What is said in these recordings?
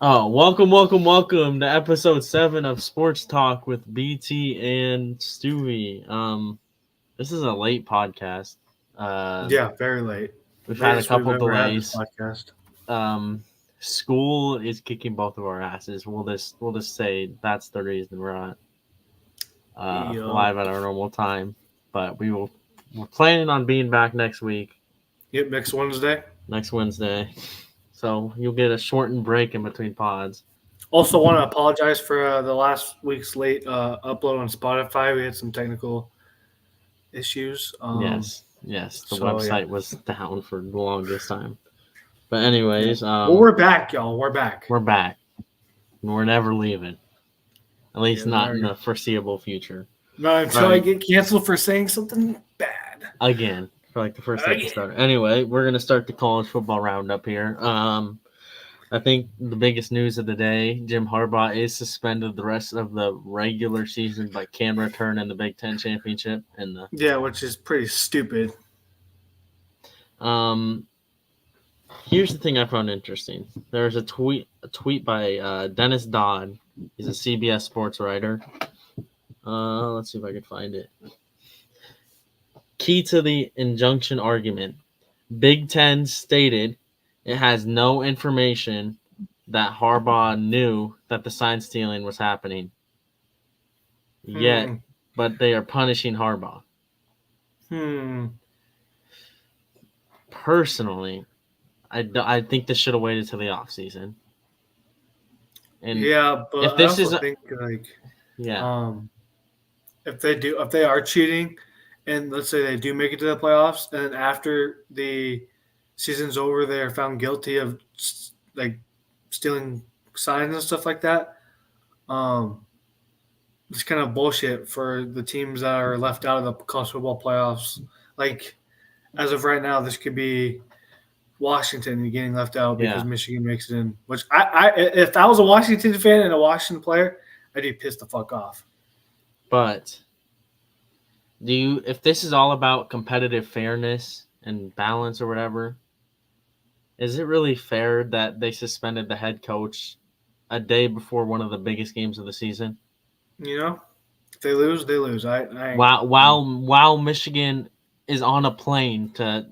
Oh, welcome to episode 7 of Sports Talk with BT and Stewie. This is a late podcast. Uh, Yeah, very late. we've had a Latest we've couple ever had this delays. podcast. Um, School is kicking both of our asses. We'll just say that's the reason we're not Yup. live at our normal time. But we're planning on being back next week, Yep, next Wednesday. next Wednesday. So you'll get a shortened break in between pods. Also, want to apologize for the last week's late upload on Spotify. We had some technical issues. Yes, the So yeah, website was down for the longest time. But yeah. anyways, Well, we're back, y'all. We're back. we're back. We're never leaving. At Yeah, least we not are. in the foreseeable future. Not until I Right. get canceled for saying something bad. Again, for like the first Again. episode. Anyway, we're gonna start the college football roundup here. I think the biggest news of the day: Jim Harbaugh is suspended the rest of the regular season, but can return in the Big Ten championship. Yeah, which is pretty stupid. Um, Here's the thing I found interesting. There's a tweet by Dennis Dodd. He's a CBS sports writer. Let's see if I can find it. Key to the injunction argument. Big Ten stated it has no information that Harbaugh knew that the sign stealing was happening. Yet, but they are punishing Harbaugh. Personally, I think this should have waited till the offseason. And Yeah, but if this I is also think like yeah, if they are cheating, and let's say they do make it to the playoffs, and then after the season's over, they are found guilty of like stealing signs and stuff like that. It's kind of bullshit for the teams that are left out of the college football playoffs. Like as of right now, this could be Washington getting left out because Michigan makes it in. Which if I was a Washington fan and a Washington player, I'd be pissed the fuck off. But if this is all about competitive fairness and balance or whatever, is it really fair that they suspended the head coach a day before one of the biggest games of the season? You know, if they lose, they lose. While Michigan is on a plane to,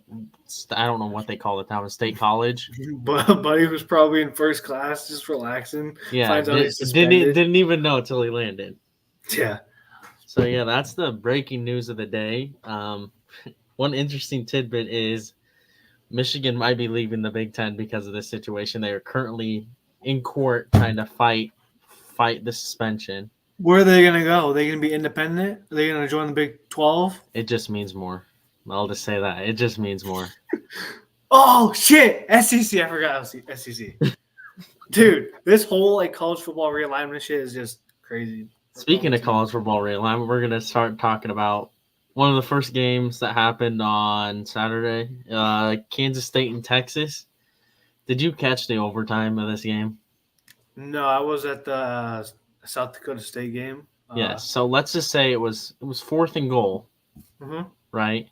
I don't know what they call it now, State College. But Buddy was probably in first class, just relaxing. Yeah, finds out he's suspended. didn't even know till he landed. Yeah. So yeah, that's the breaking news of the day. One interesting tidbit is Michigan might be leaving the Big Ten because of this situation. They are currently in court trying to fight the suspension. Where are they going to go? Are they going to be independent? Are they going to join the Big 12? It just means more. I'll just say that. It just means more. Oh, shit. SEC. I forgot SEC. Dude, this whole like college football realignment shit is just crazy. Speaking of college football realignment, we're going to start talking about one of the first games that happened on Saturday, Kansas State and Texas. Did you catch the overtime of this game? No, I was at the South Dakota State game. Yes. So let's just say it was 4th and goal, right?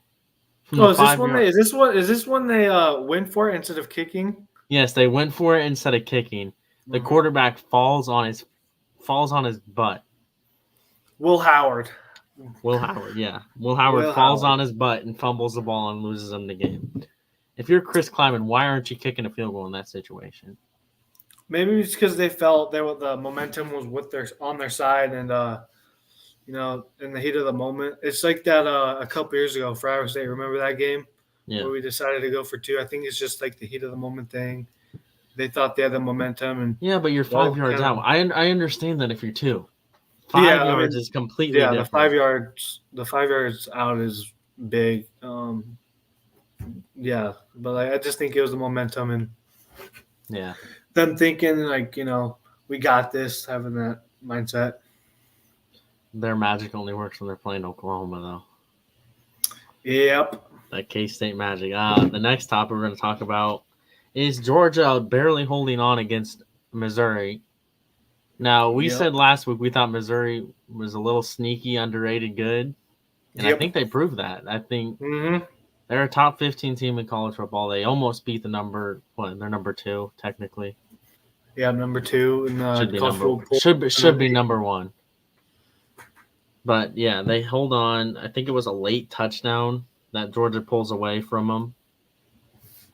Oh, is this when they went for it instead of kicking? Yes, they went for it instead of kicking. The quarterback falls on his butt. Will Howard, yeah. Will Howard falls on his butt and fumbles the ball and loses him the game. If you're Chris Kleiman, why aren't you kicking a field goal in that situation? Maybe it's because they felt the momentum was on their side, and in the heat of the moment. It's like that a couple years ago for Iowa State. Remember that game? Yeah. Where we decided to go for 2. I think it's just like the heat of the moment thing. They thought they had the momentum, and yeah, but you're 5 yards out. I understand that if you're 2. 5 yards is completely different. The 5 yards out is big. Yeah, but I just think it was the momentum and them thinking we got this, having that mindset. Their magic only works when they're playing Oklahoma, though. Yep. That K-State magic. The next topic we're going to talk about is Georgia barely holding on against Missouri. Now, we said last week we thought Missouri was a little sneaky, underrated good. And I think they proved that. I think they're a top 15 team in college football. They almost beat they're number 2, technically. Yeah, number 2 in the should be number 1. But yeah, they hold on. I think it was a late touchdown that Georgia pulls away from them.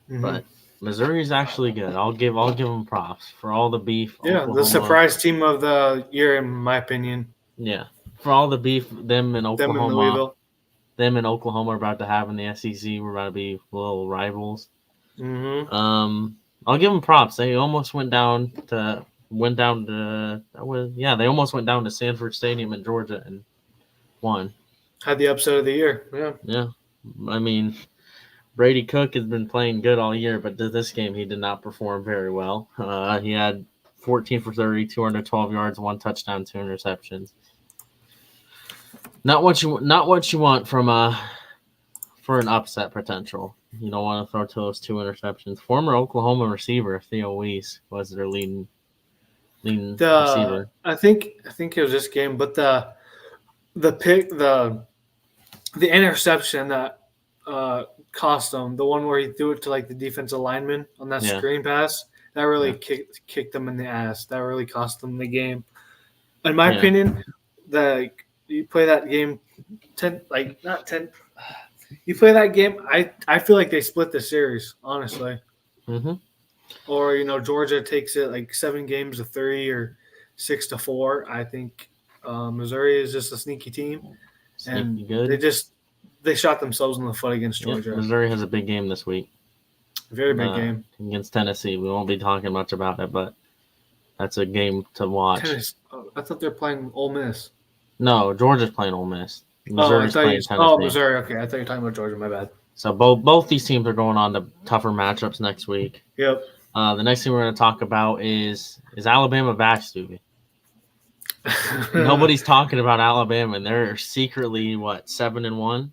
Mm-hmm. But Missouri's actually good. I'll give them props for all the beef. Yeah, Oklahoma. The surprise team of the year, in my opinion. Yeah, for all the beef them in Oklahoma. Them and Oklahoma are about to have in the SEC. We're about to be little rivals. Mm-hmm. I'll give them props. They almost went down to they almost went down to Sanford Stadium in Georgia and won. Had the upset of the year. Yeah. Yeah. I mean, Brady Cook has been playing good all year, but this game he did not perform very well. He had 14 for 30, 212 yards, 1 touchdown, 2 interceptions. Not what you want from for an upset potential. You don't want to throw to those 2 interceptions. Former Oklahoma receiver Theo Weiss was their leading receiver. I think it was this game, but the pick the interception that cost them, the one where he threw it to like the defensive lineman on that screen pass, that really kicked them in the ass. That really cost them the game. In my opinion, you play that game 10, like not 10. You play that game, I feel like they split the series, honestly. Mm-hmm. Or Georgia takes it like 7 games to 3 or 6-4. I think Missouri is just a sneaky team, and good. They shot themselves in the foot against Georgia. Missouri has a big game this week. Very big game against Tennessee. We won't be talking much about it, but that's a game to watch. I thought they were playing Ole Miss. No, Georgia's playing Ole Miss. Missouri's playing Tennessee. Oh, Missouri. Okay, I thought you were talking about Georgia. My bad. So both these teams are going on to tougher matchups next week. Yep. The next thing we're going to talk about is Alabama back, Stevie? Nobody's talking about Alabama, and they're secretly 7-1.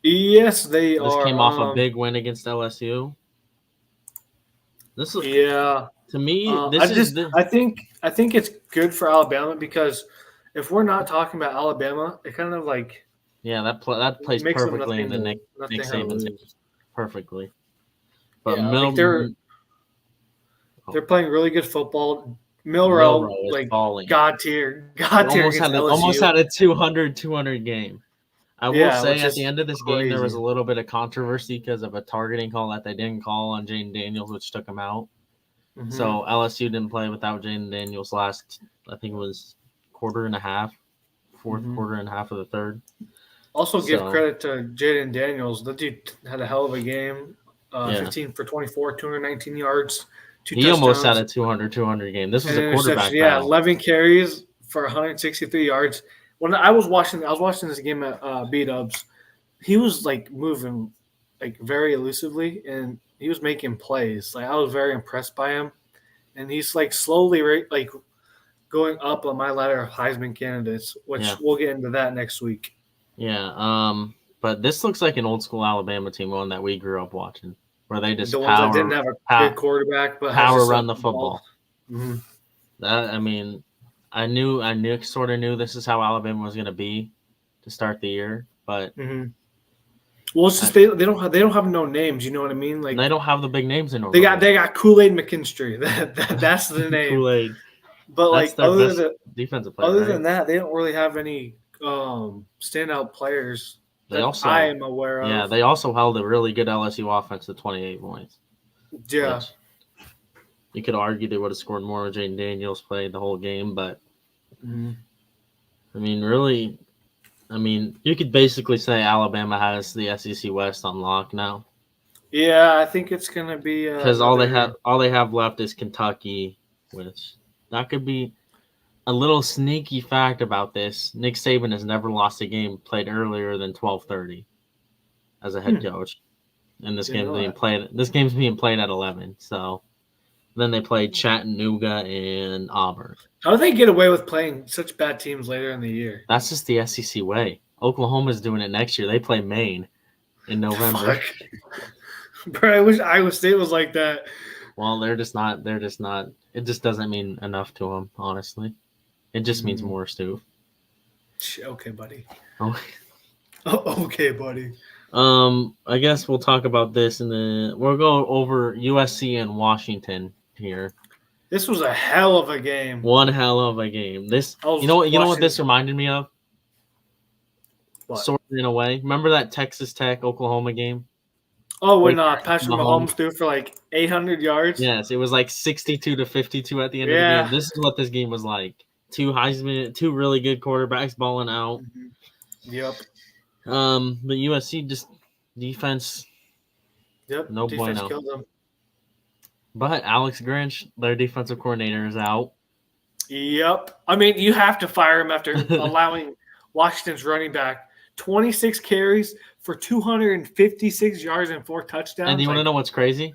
Yes, they are. This came off a big win against LSU. This is to me. I think it's good for Alabama because if we're not talking about Alabama, it kind of like that plays perfectly in the Nick Saban's perfectly. But they're playing really good football. Milroe like balling. God tier. Almost had a 200 game. I will say at the end of this game there was a little bit of controversy because of a targeting call that they didn't call on Jaden Daniels, which took him out. Mm-hmm. So LSU didn't play without Jaden Daniels last, I think it was quarter and a half, quarter and a half of the third. Also give credit to Jaden Daniels. That dude had a hell of a game. 15 for 24, 219 yards. He touchdowns. Almost had a 200 game. This was a quarterback. Yeah, 11 carries for 163 yards. When I was watching this game at B-Dubs. He was like moving like very elusively, and he was making plays. Like I was very impressed by him, and he's like slowly like going up on my ladder of Heisman candidates, which we'll get into that next week. Yeah. But this looks like an old school Alabama team, one that we grew up watching, where they just ones that didn't have a good quarterback, but power run the football. Mm-hmm. I sort of knew this is how Alabama was going to be to start the year, but well, it's just they don't have no names. You know what I mean? Like they don't have the big names in. They got Kool-Aid McKinstry. That's the name. Kool-Aid. But like other defensive player, other than that, they don't really have any standout players that I am aware of. Yeah, they also held a really good LSU offense to 28 points. Yeah. You could argue they would have scored more if Jaden Daniels played the whole game, but I mean, you could basically say Alabama has the SEC West on lock now. Yeah, I think it's gonna be because all they have left is Kentucky, which that could be a little sneaky fact about this. Nick Saban has never lost a game played earlier than 12:30 as a head coach, and this game's being played at 11. So then they played Chattanooga and Auburn. How do they get away with playing such bad teams later in the year? That's just the SEC way. Oklahoma's doing it next year. They play Maine in November. Bro, I wish Iowa State was like that. Well, they're just not. It just doesn't mean enough to them, honestly. It just means more, Stu. Okay, buddy. Oh. Okay, buddy. I guess we'll talk about this we'll go over USC and Washington here. This was a hell of a game. One hell of a game. This, you know what this reminded me of? What? Sort of in a way. Remember that Texas Tech Oklahoma game? Oh, when Patrick Mahomes threw for like 800 yards. Yes, it was like 62-52 at the end of the game. This is what this game was like. Two really good quarterbacks balling out. Mm-hmm. Yep. But USC just defense. Yep. No defense bueno. killed them. But Alex Grinch, their defensive coordinator, is out. Yep. I mean, you have to fire him after allowing Washington's running back 26 carries for 256 yards and 4 touchdowns. And do you want to know what's crazy?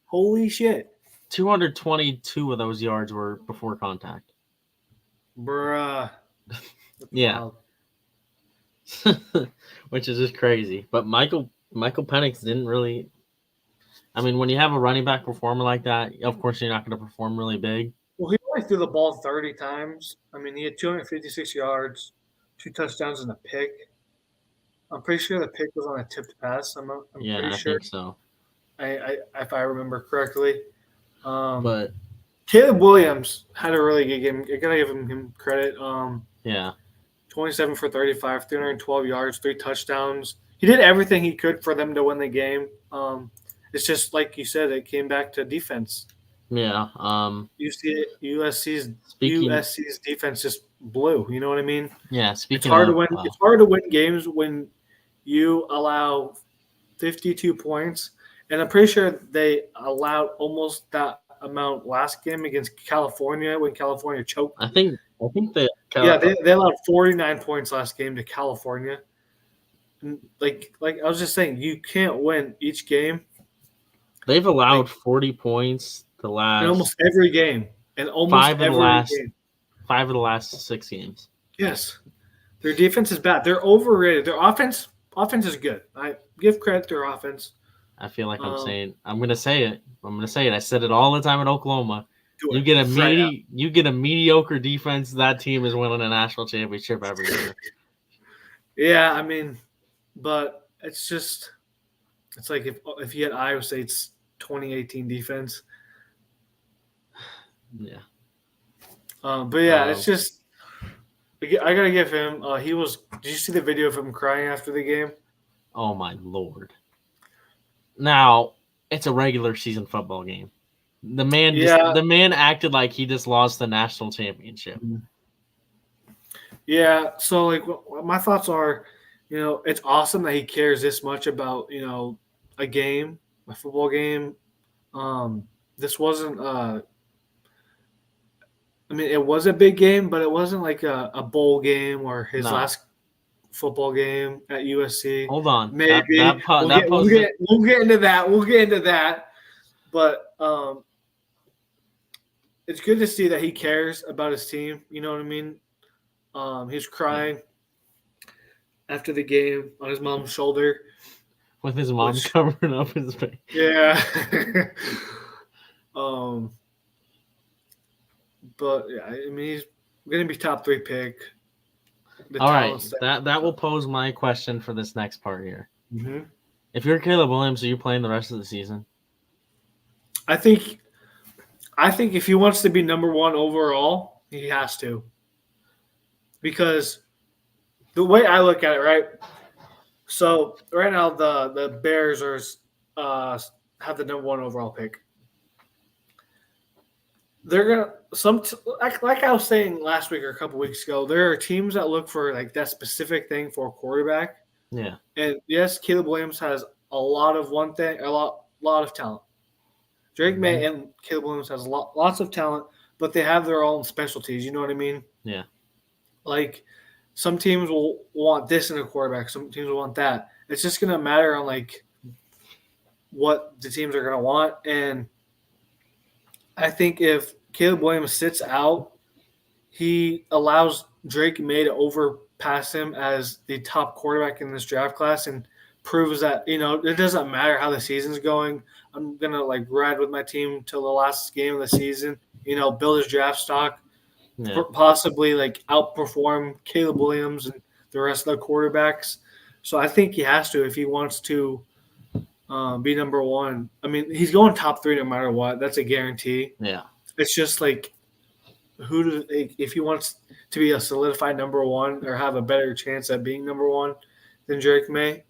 Holy shit. 222 of those yards were before contact. Bruh. Yeah. Which is just crazy. But Michael Penix didn't really. I mean, when you have a running back performer like that, of course you're not going to perform really big. Well, he only threw the ball 30 times. I mean, he had 256 yards, 2 touchdowns, and a pick. I'm pretty sure the pick was on a tipped pass. I'm pretty sure. I think so. I if I remember correctly. But Caleb Williams had a really good game. I gotta give him credit. 27 for 35, 312 yards, 3 touchdowns. He did everything he could for them to win the game. It's just like you said, it came back to defense. Yeah. USC's defense just blew. You know what I mean? Yeah. It's hard to win. It's hard to win games when you allow 52 points, and I'm pretty sure they allowed almost that amount last game against California when California choked. I think they. They allowed 49 points last game to California. Like I was just saying, you can't win each game. They've allowed 40 points the last. In almost every game. And almost every game. 5 of the last 6 games. Yes. Their defense is bad. They're overrated. Their offense is good. I give credit to their offense. I feel like I'm going to say it. I said it all the time at Oklahoma. You get a mediocre defense, that team is winning a national championship every year. Yeah, I mean, but it's just it's like if you had Iowa State's 2018 defense. Yeah. But yeah, it's just I gotta give him. Did you see the video of him crying after the game? Oh my Lord! Now it's a regular season football game. The man acted like he just lost the national championship. Yeah. So like, my thoughts are, it's awesome that he cares this much about a game, a football game. This wasn't. I mean, it was a big game, but it wasn't like a bowl game or his last football game at USC. Hold on, maybe we'll get into that. We'll get into that. But it's good to see that he cares about his team. You know what I mean? He's crying after the game on his mom's shoulder, with his mom covering up his face. Yeah. But yeah, I mean, he's going to be top 3 pick. All right, that will pose my question for this next part here. Mm-hmm. If you're Caleb Williams, are you playing the rest of the season? I think if he wants to be number 1 overall, he has to. Because the way I look at it, right? So right now the Bears have the number 1 overall pick. They're gonna like I was saying last week or a couple weeks ago. There are teams that look for like that specific thing for a quarterback. Yeah. And yes, Caleb Williams has a lot of talent. Drake May and Caleb Williams has lots of talent, but they have their own specialties. You know what I mean? Yeah. Like some teams will want this in a quarterback. Some teams will want that. It's just gonna matter on like what the teams are gonna want. And I think if Caleb Williams sits out, he allows Drake May to overpass him as the top quarterback in this draft class and proves that, it doesn't matter how the season's going. I'm going to like ride with my team till the last game of the season, build his draft stock, possibly like outperform Caleb Williams and the rest of the quarterbacks. So I think he has to if he wants to be number 1. I mean, he's going top 3 no matter what. That's a guarantee. Yeah. It's just like if he wants to be a solidified number one or have a better chance at being number one than Drake May.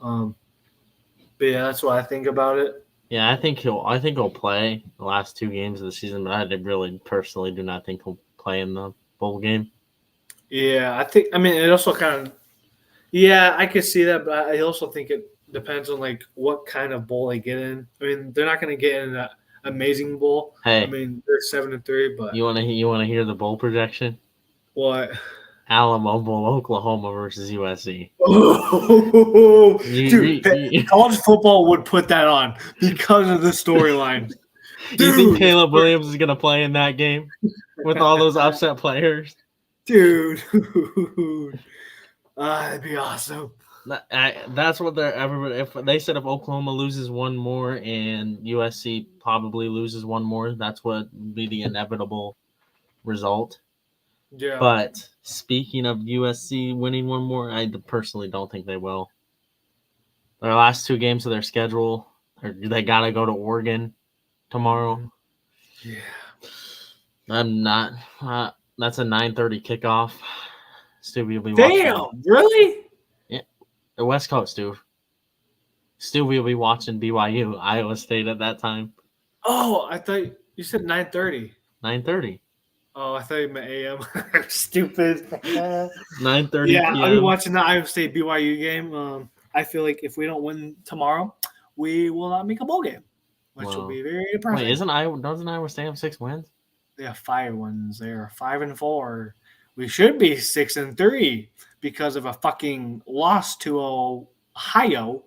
But yeah, that's what I think about it. Yeah, I think he'll play the last 2 games of the season, but I really personally do not think he'll play in the bowl game. Yeah, I mean, it also kind of. Yeah, I could see that, but I also think it depends on like what kind of bowl they get in. I mean, they're not going to get in an amazing bowl. Hey, I mean, they're 7-3, but you want to hear the bowl projection? what? Alamo Bowl, Oklahoma versus USC. Oh, dude, college football would put that on because of the storyline. You think Caleb Williams is going to play in that game with all those upset players? Dude, that'd be awesome. That's what everybody. If they said if Oklahoma loses one more and USC probably loses one more, that's what would be the inevitable result. Yeah. But speaking of USC winning one more, I personally don't think they will. Their last 2 games of their schedule, they gotta go to Oregon tomorrow. Yeah. I'm not. That's a 9:30 kickoff. Stu will be watching. Really? Yeah, the West Coast, dude. Stu will be watching BYU, Iowa State at that time. Oh, I thought you said 9:30. 9:30. Oh, I thought you meant AM. Stupid. 9:30 Yeah, p.m. I'll be watching the Iowa State BYU game. I feel like if we don't win tomorrow, we will not make a bowl game, which will be very depressing. Wait, doesn't Iowa State have 6 wins? They have 5 wins. They are 5-4. We should be 6-3 because of a fucking loss to Ohio,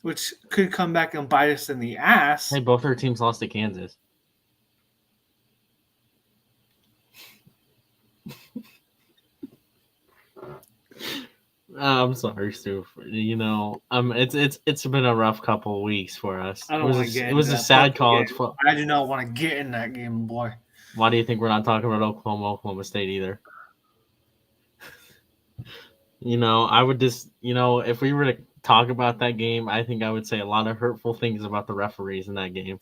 which could come back and bite us in the ass. Hey, both our teams lost to Kansas. I'm sorry, Stu. You know, it's been a rough couple of weeks for us. I don't want to get. It was a sad college football. I do not want to get in that game, boy. Why do you think we're not talking about Oklahoma State either? You know, I would just, if we were to talk about that game, I think I would say a lot of hurtful things about the referees in that game.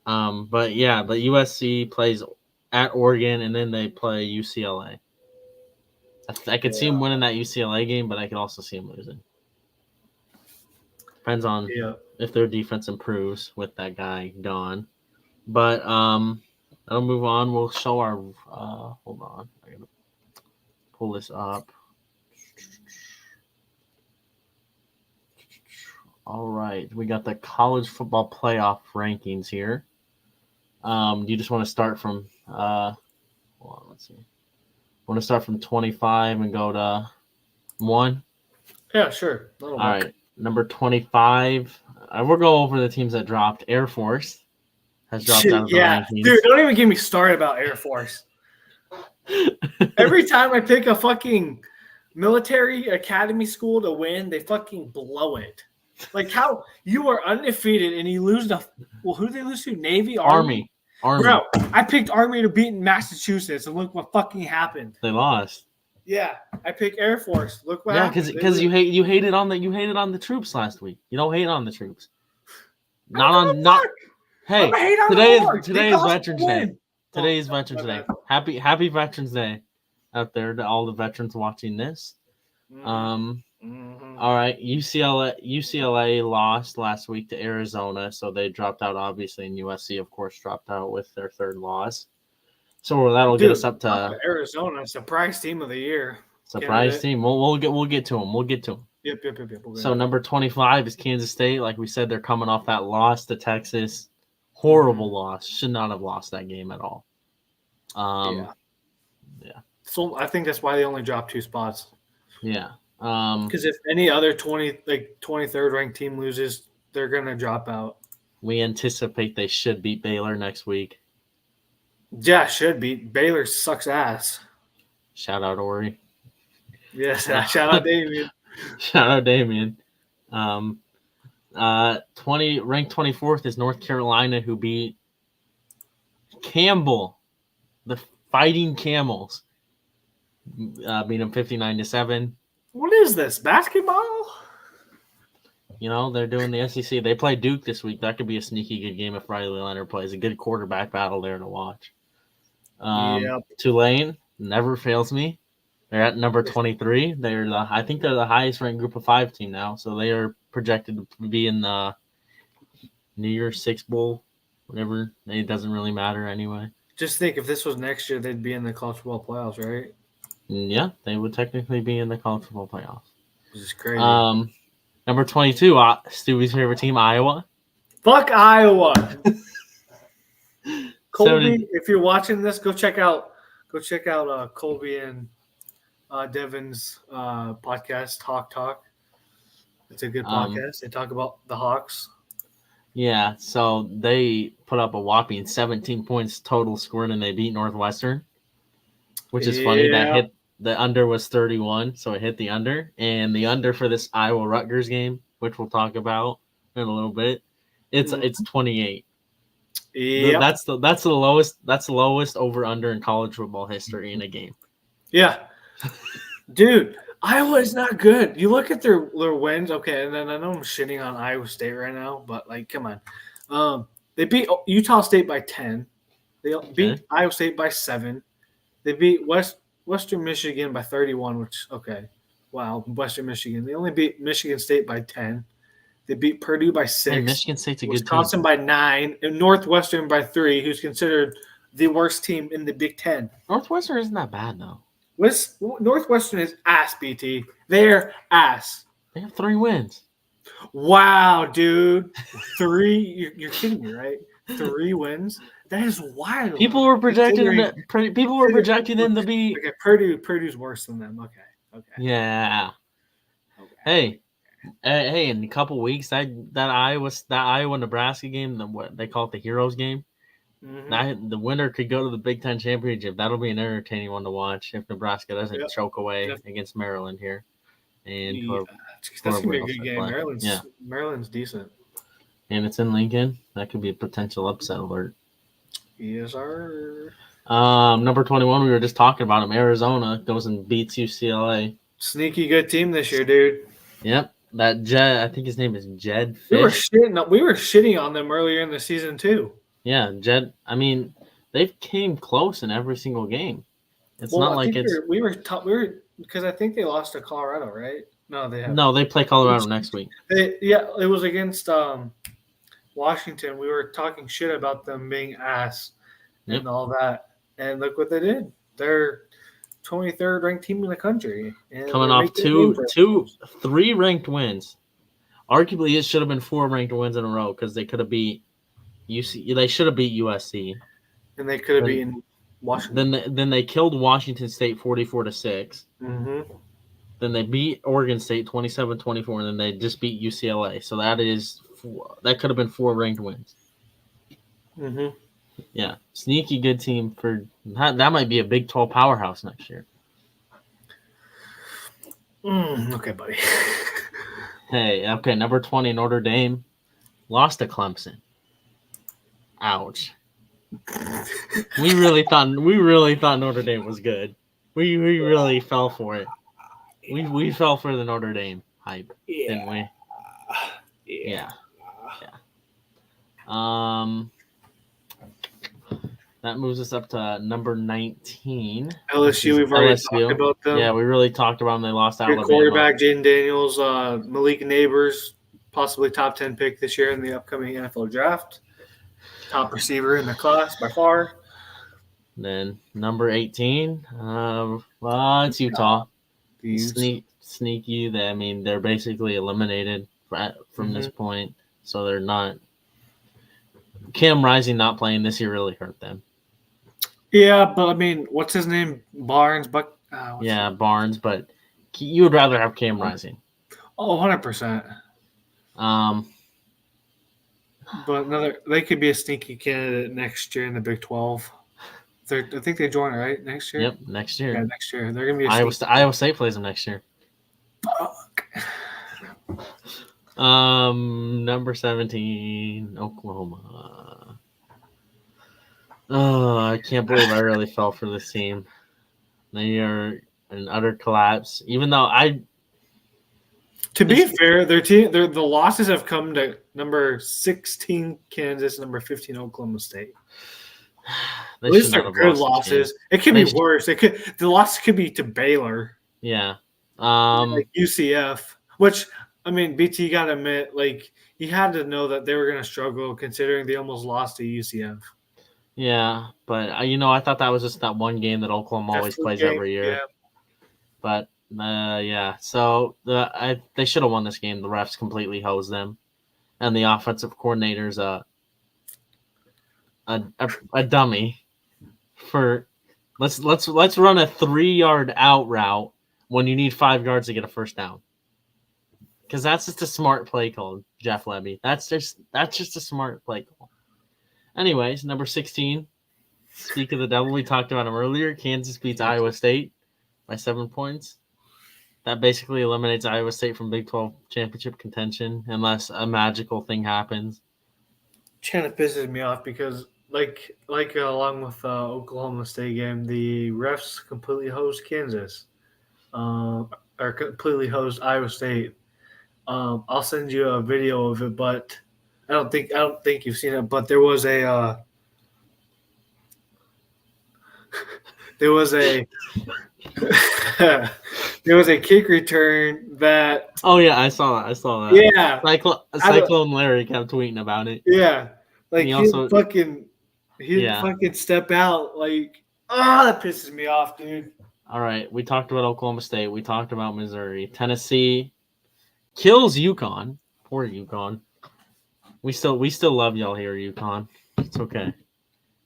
But USC plays at Oregon and then they play UCLA. I could see him winning that UCLA game, but I could also see him losing. Depends on if their defense improves with that guy gone. But I'll move on. We'll show our hold on. I gotta pull this up. All right. We got the college football playoff rankings here. Do you just want to start from hold on, let's see. Want to start from 25 and go to 1? Yeah, sure. All right. Number 25. We'll go over the teams that dropped. Air Force has dropped out of the rankings. Dude, don't even get me started about Air Force. Every time I pick a fucking military academy school to win, they fucking blow it. Like how you are undefeated and you lose to who did they lose to? Navy, Army. Bro, I picked Army to beat Massachusetts, and look what fucking happened. They lost. Yeah, I picked Air Force. Look what happened. Because you hated on the troops last week. You don't hate on the troops. Hey, today is Veterans Day. Today is Veterans Day. Happy Veterans Day out there to all the veterans watching this. All right, UCLA lost last week to Arizona, so they dropped out, obviously, and USC, of course, dropped out with their 3rd loss. So that'll get us up to Arizona, surprise team of the year. Surprise team. We'll get to them. We'll get to them. Yep. So number 25 is Kansas State. Like we said, they're coming off that loss to Texas. Horrible loss. Should not have lost that game at all. Yeah. So I think that's why they only dropped 2 spots. Yeah. Because if any other 23rd ranked team loses, they're gonna drop out. We anticipate they should beat Baylor next week. Yeah, should beat. Baylor sucks ass. Shout out Ori. Yes, shout out Damien. Shout out Damien. ranked 24th is North Carolina, who beat Campbell, the Fighting Camels. Beat them 59-7. What is this, basketball? You know, they're doing the SEC. They play Duke this week. That could be a sneaky good game if Riley Leonard plays. A good quarterback battle there to watch. Yep. Tulane never fails me. They're at number 23. I think they're the highest ranked Group of 5 team now. So they are projected to be in the New Year's Six Bowl, whatever. It doesn't really matter anyway. Just think, if this was next year, they'd be in the college football playoffs, right? Yeah, they would technically be in the college football playoffs. Which is crazy. Number 22, Stewie's favorite team, Iowa. Fuck Iowa. Colby, if you're watching this, go check out Colby and Devin's podcast, Talk. It's a good podcast. They talk about the Hawks. Yeah, so they put up a whopping 17 points total scored, and they beat Northwestern, which is funny. That hit the under was 31, so it hit the under, and the under for this Iowa Rutgers game, which we'll talk about in a little bit, it's 28. Yeah, that's the lowest over under in college football history in a game. Yeah, dude. Iowa is not good. You look at their wins, okay, and then I know I'm shitting on Iowa State right now, but like, come on. They beat Utah State by 10. They beat Iowa State by 7. They beat Western Michigan by 31, which, okay, wow, Western Michigan. They only beat Michigan State by 10. They beat Purdue by 6. Hey, Michigan State's a good team. Wisconsin by 9, and Northwestern by 3, who's considered the worst team in the Big Ten. Northwestern isn't that bad, though. Northwestern is ass, BT. They're ass. They have 3 wins. Wow, dude. 3. You're kidding me, right? 3 wins. That is wild. People were projecting them to be. Okay, Purdue's worse than them. Okay. Yeah. Okay. Hey, in a couple weeks, that Iowa Nebraska game, what they call it, the Heroes game. Mm-hmm. The winner could go to the Big Ten championship. That'll be an entertaining one to watch if Nebraska doesn't choke away against Maryland here. And that's gonna be a good game. Maryland's decent. And it's in Lincoln. That could be a potential upset alert. Yes, sir. Number 21, we were just talking about him. Arizona goes and beats UCLA. Sneaky good team this year, dude. Yep. That Jed, I think his name is Jed Fish. We were shitting on them earlier in the season too. Yeah, Jed. I mean, they came close in every single game. It's not like it's. We were because I think they lost to Colorado, right? No, they haven't. No, they play Colorado next week. It was against Washington. We were talking shit about them being ass and all that, and look what they did. They're 23rd ranked team in the country, and coming off 3 ranked wins. Arguably, it should have been 4 ranked wins in a row because they could have beat UC. They should have beat USC, and they could have beaten Washington. Then they killed Washington State 44-6. Mm-hmm. Then they beat Oregon State 27-24, and then they just beat UCLA. So that could have been 4 ranked wins. Mm-hmm. Yeah, sneaky good team for that. Might be a Big 12 powerhouse next year. Okay, buddy. Okay, number 20, Notre Dame lost to Clemson. Ouch. We really thought Notre Dame was good. We really fell for it. We fell for the Notre Dame hype, didn't we? Yeah. That moves us up to number 19. LSU, we've already talked about them. Yeah, we really talked about them. They lost Alabama. Quarterback Jaden Daniels, Malik Neighbors, possibly top 10 pick this year in the upcoming NFL draft. Top receiver in the class by far. Then number 18, it's Utah. Sneaky. I mean, they're basically eliminated from this point, so they're not. Cam Rising not playing this year really hurt them. Yeah, but I mean, what's his name? Barnes, but Barnes, but you would rather have Cam Rising. Oh, 100%. But they could be a sneaky candidate next year in the Big 12. I think they join, right, next year? Yep, next year. Yeah, next year. They're going to be Iowa State plays them next year. Fuck. Number 17, Oklahoma. Oh, I can't believe I really fell for this team. They are an utter collapse. Even though To be fair, the losses have come to number 16 Kansas, number 15 Oklahoma State. At least they're good losses. It could be worse. The losses could be to Baylor. Yeah. Like UCF, which I mean, BT, you gotta admit, like you had to know that they were gonna struggle considering they almost lost to UCF. Yeah, but I thought that was just that one game that Oklahoma always plays every year. Yeah. But yeah, so they should have won this game. The refs completely hosed them, and the offensive coordinator's a dummy for let's run a 3-yard out route when you need 5 yards to get a first down. Because that's just a smart play call, Jeff Levy. That's just a smart play call. Anyways, number 16. Speak of the devil, we talked about him earlier. Kansas beats Iowa State by 7 points. That basically eliminates Iowa State from Big 12 championship contention unless a magical thing happens. Kind of pisses me off because, like along with Oklahoma State game, the refs completely hosed Kansas, or completely hosed Iowa State. I'll send you a video of it, but I don't think you've seen it. But there was a there was a kick return that. Oh yeah, I saw that. Yeah, Cyclone Larry kept tweeting about it. Yeah, like he didn't fucking step out. Like, that pisses me off, dude. All right, we talked about Oklahoma State. We talked about Missouri. Tennessee kills UConn. Poor UConn. We still love y'all here, UConn. It's okay.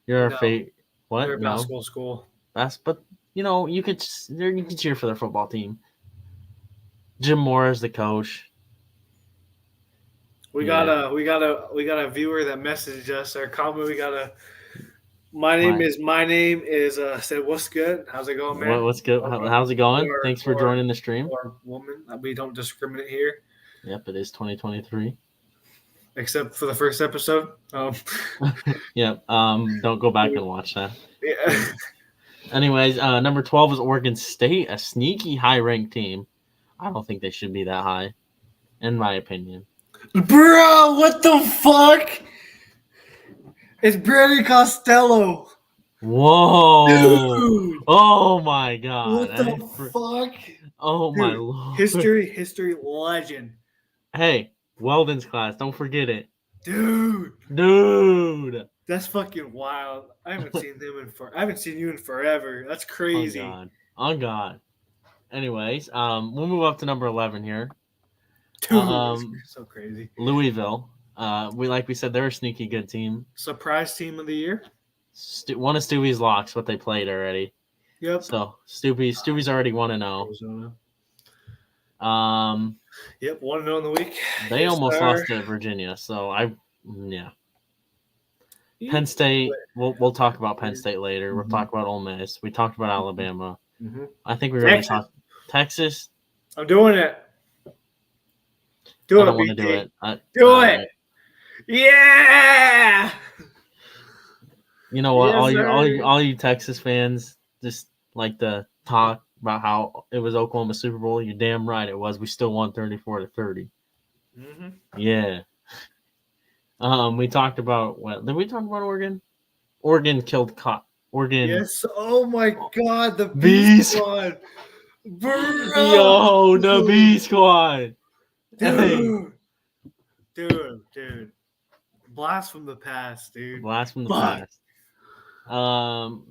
You're our fate. What? They're a basketball school. But you could cheer for their football team. Jim Moore is the coach. We got a viewer that messaged us or comment. My name is said what's good? How's it going, man? What's good? How's it going? Thanks for joining the stream. Or woman, we don't discriminate here. Yep, it is 2023. Except for the first episode. Yep. Don't go back and watch that. Yeah. Anyways, number 12 is Oregon State, a sneaky high-ranked team. I don't think they should be that high, in my opinion. Bro, what the fuck? It's Brandon Costello. Whoa. Dude. Oh, my God. What the fuck? Oh, my Lord. History legend. Hey, Weldon's class. Don't forget it. Dude. That's fucking wild. I haven't seen you in forever. That's crazy. On God. Anyways, we'll move up to number 11 here. Dude, so crazy. Louisville. We said they're a sneaky good team. Surprise team of the year. One of Stewie's locks, what they played already. Yep. So Stewie's already 1-0. Yep, 1-0 in the week. They almost lost to Virginia, so Penn State. We'll talk about Penn State later. Mm-hmm. We'll talk about Ole Miss. We talked about Alabama. Mm-hmm. I think we're going to talk Texas. I'm doing it. I don't want to do it. Do it. Yeah. You know what? Yes, all you Texas fans just like to talk about how it was Oklahoma Super Bowl. You're damn right it was. We still won 34-30. Mm-hmm. Yeah. We talked about what? Did we talk about Oregon? Oregon killed Oregon. Yes. Oh my God, the B Squad. Bro. Yo, the B Squad. Dude. Blast from the past, dude. Blast from the past.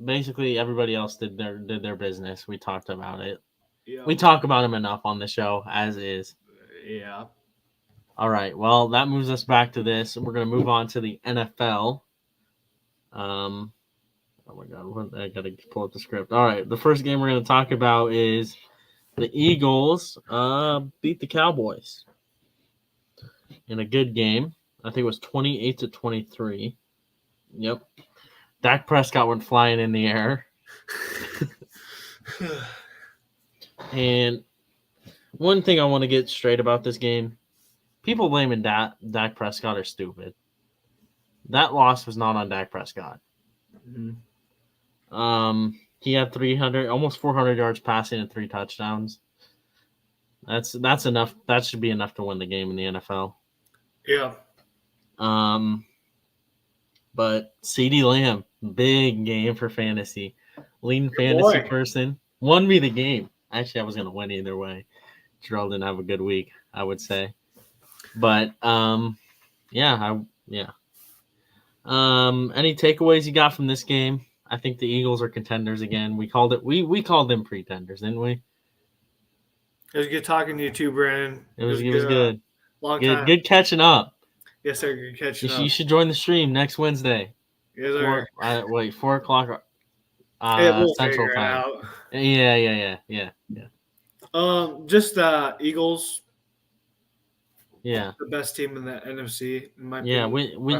Basically everybody else did their business. We talked about it. Yeah. We talk about them enough on the show as is. Yeah. All right. Well, that moves us back to this. We're going to move on to the NFL. Oh my God, I got to pull up the script. All right. The first game we're going to talk about is the Eagles beat the Cowboys in a good game. I think it was 28-23. Yep. Dak Prescott went flying in the air. And one thing I want to get straight about this game, people blaming Dak Prescott are stupid. That loss was not on Dak Prescott. Mm-hmm. He had almost 400 yards passing and 3 touchdowns. That's enough. That should be enough to win the game in the NFL. Yeah. But CeeDee Lamb, big game for fantasy. Lean fantasy person won me the game. Actually, I was gonna win either way. Terrell didn't have a good week, I would say. But yeah. Any takeaways you got from this game? I think the Eagles are contenders again. We called it. We called them pretenders, didn't we? It was good talking to you too, Brandon. It was good. Long time. Good catching up. Yes, sir. Good catching up. You should join the stream next Wednesday. Yes, sir. 4 o'clock we'll Central Time. Out. Yeah. Just Eagles. Yeah. The best team in the NFC. In my opinion,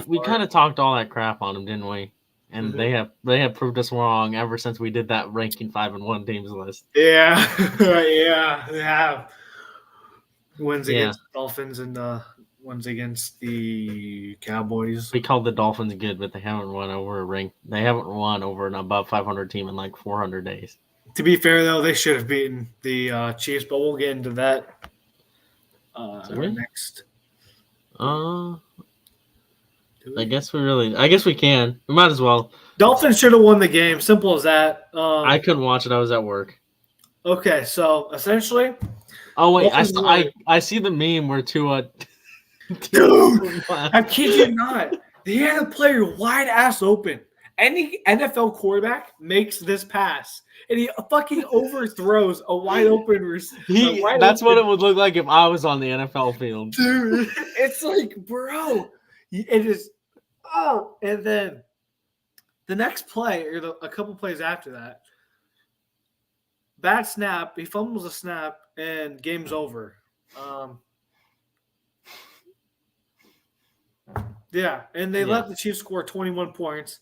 we kind of talked all that crap on them, didn't we? And they have proved us wrong ever since we did that ranking 5-1 teams list. Yeah, yeah, they have. Wins against the Dolphins and wins against the Cowboys. We called the Dolphins good, but they haven't won over a rank. They haven't won over an above 500 team in like 400 days. To be fair, though, they should have beaten the Chiefs, but we'll get into that next. I guess we can. We might as well. Dolphins should have won the game. Simple as that. I couldn't watch it. I was at work. Okay, so essentially. Oh wait, I see the meme where Tua. Dude, I kid you not. They had a player wide ass open. Any NFL quarterback makes this pass, and he fucking overthrows a wide open receiver. That's what it would look like if I was on the NFL field. Dude, it's like, bro, it is. Oh, and then the next play, or a couple plays after that, bad snap. He fumbles a snap, and game's over. Yeah, and they let the Chiefs score 21 points.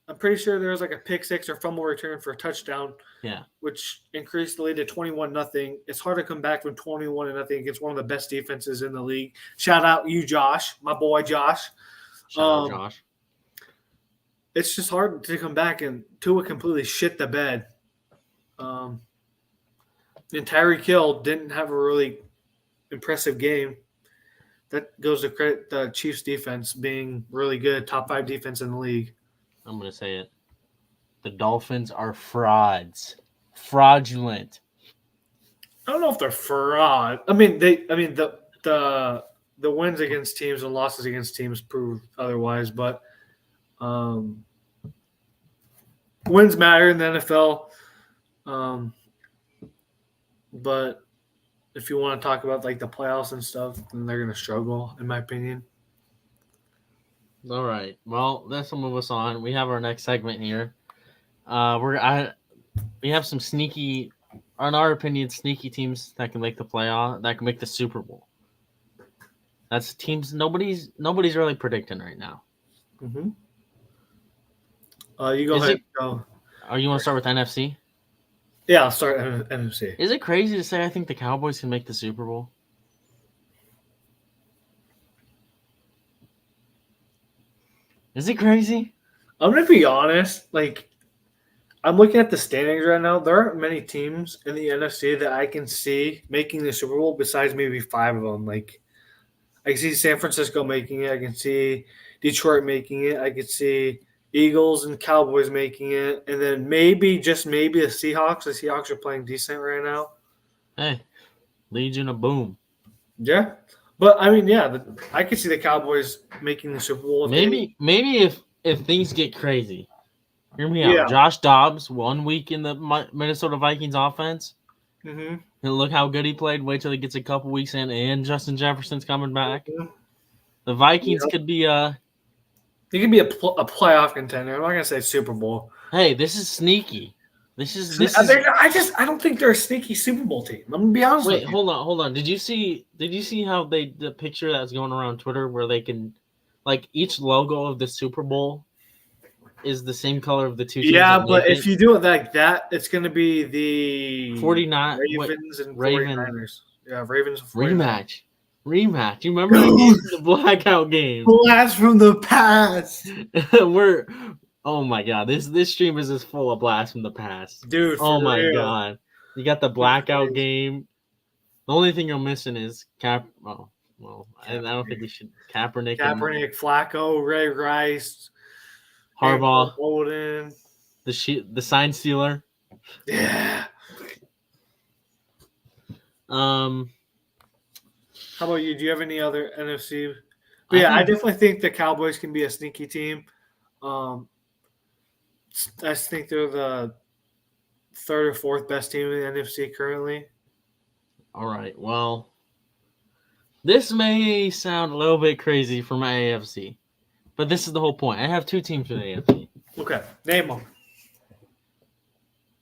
I'm pretty sure there was like a pick six or fumble return for a touchdown. Yeah, which increased the lead to 21-0. It's hard to come back from 21-0 against one of the best defenses in the league. Shout out you, Josh, my boy, Josh. Shout out Josh. It's just hard to come back, and Tua completely shit the bed. And Tyreek Hill didn't have a really impressive game. That goes to credit the Chiefs defense being really good, top 5 defense in the league. I'm going to say it. The Dolphins are frauds. Fraudulent. I don't know if they're fraud. I mean, the wins against teams and losses against teams prove otherwise, but wins matter in the NFL. But if you want to talk about like the playoffs and stuff, then they're going to struggle, in my opinion. All right. Well, this will move us on. We have our next segment here. We have some sneaky, in our opinion, sneaky teams that can make the playoff, that can make the Super Bowl. That's teams nobody's really predicting right now. Mm-hmm. You go ahead. Go. You want to start with NFC? Yeah, I'll start NFC. Is it crazy to say I think the Cowboys can make the Super Bowl? Is it crazy? I'm going to be honest. Like, I'm looking at the standings right now. There aren't many teams in the NFC that I can see making the Super Bowl besides maybe 5 of them. Like, I can see San Francisco making it. I can see Detroit making it. I can see Eagles and Cowboys making it. And then just maybe the Seahawks. The Seahawks are playing decent right now. Hey, Legion of Boom. Yeah. But, I mean, yeah, I could see the Cowboys making the Super Bowl. Maybe if things get crazy. Hear me out. Josh Dobbs, 1 week in the Minnesota Vikings offense. Mm-hmm. And look how good he played. Wait till he gets a couple weeks in, and Justin Jefferson's coming back. Mm-hmm. The Vikings could be He could be a playoff contender. I'm not gonna say Super Bowl. Hey, this is sneaky. I don't think they're a sneaky Super Bowl team. I'm gonna be honest with you. Wait, hold on. Did you see how the picture that's going around Twitter where they can, like, each logo of the Super Bowl is the same color of the two teams? Yeah, but if you do it like that, it's gonna be the 49 Ravens and 49ers. Yeah, Ravens and 49ers. Rematch. You remember the blackout game? Blast from the past. Oh my god, this stream is just full of blast from the past. Dude, oh my god. You got the blackout game. The only thing you're missing is Cap. Oh, well, I don't think we should Kaepernick, Flacco, Ray Rice, Harbaugh, Bolden, the sign stealer. Yeah. How about you? Do you have any other NFC? But I definitely think the Cowboys can be a sneaky team. I think they're the third or fourth best team in the NFC currently. All right. Well, this may sound a little bit crazy for my AFC, but this is the whole point. I have two teams for the AFC. Okay, name them.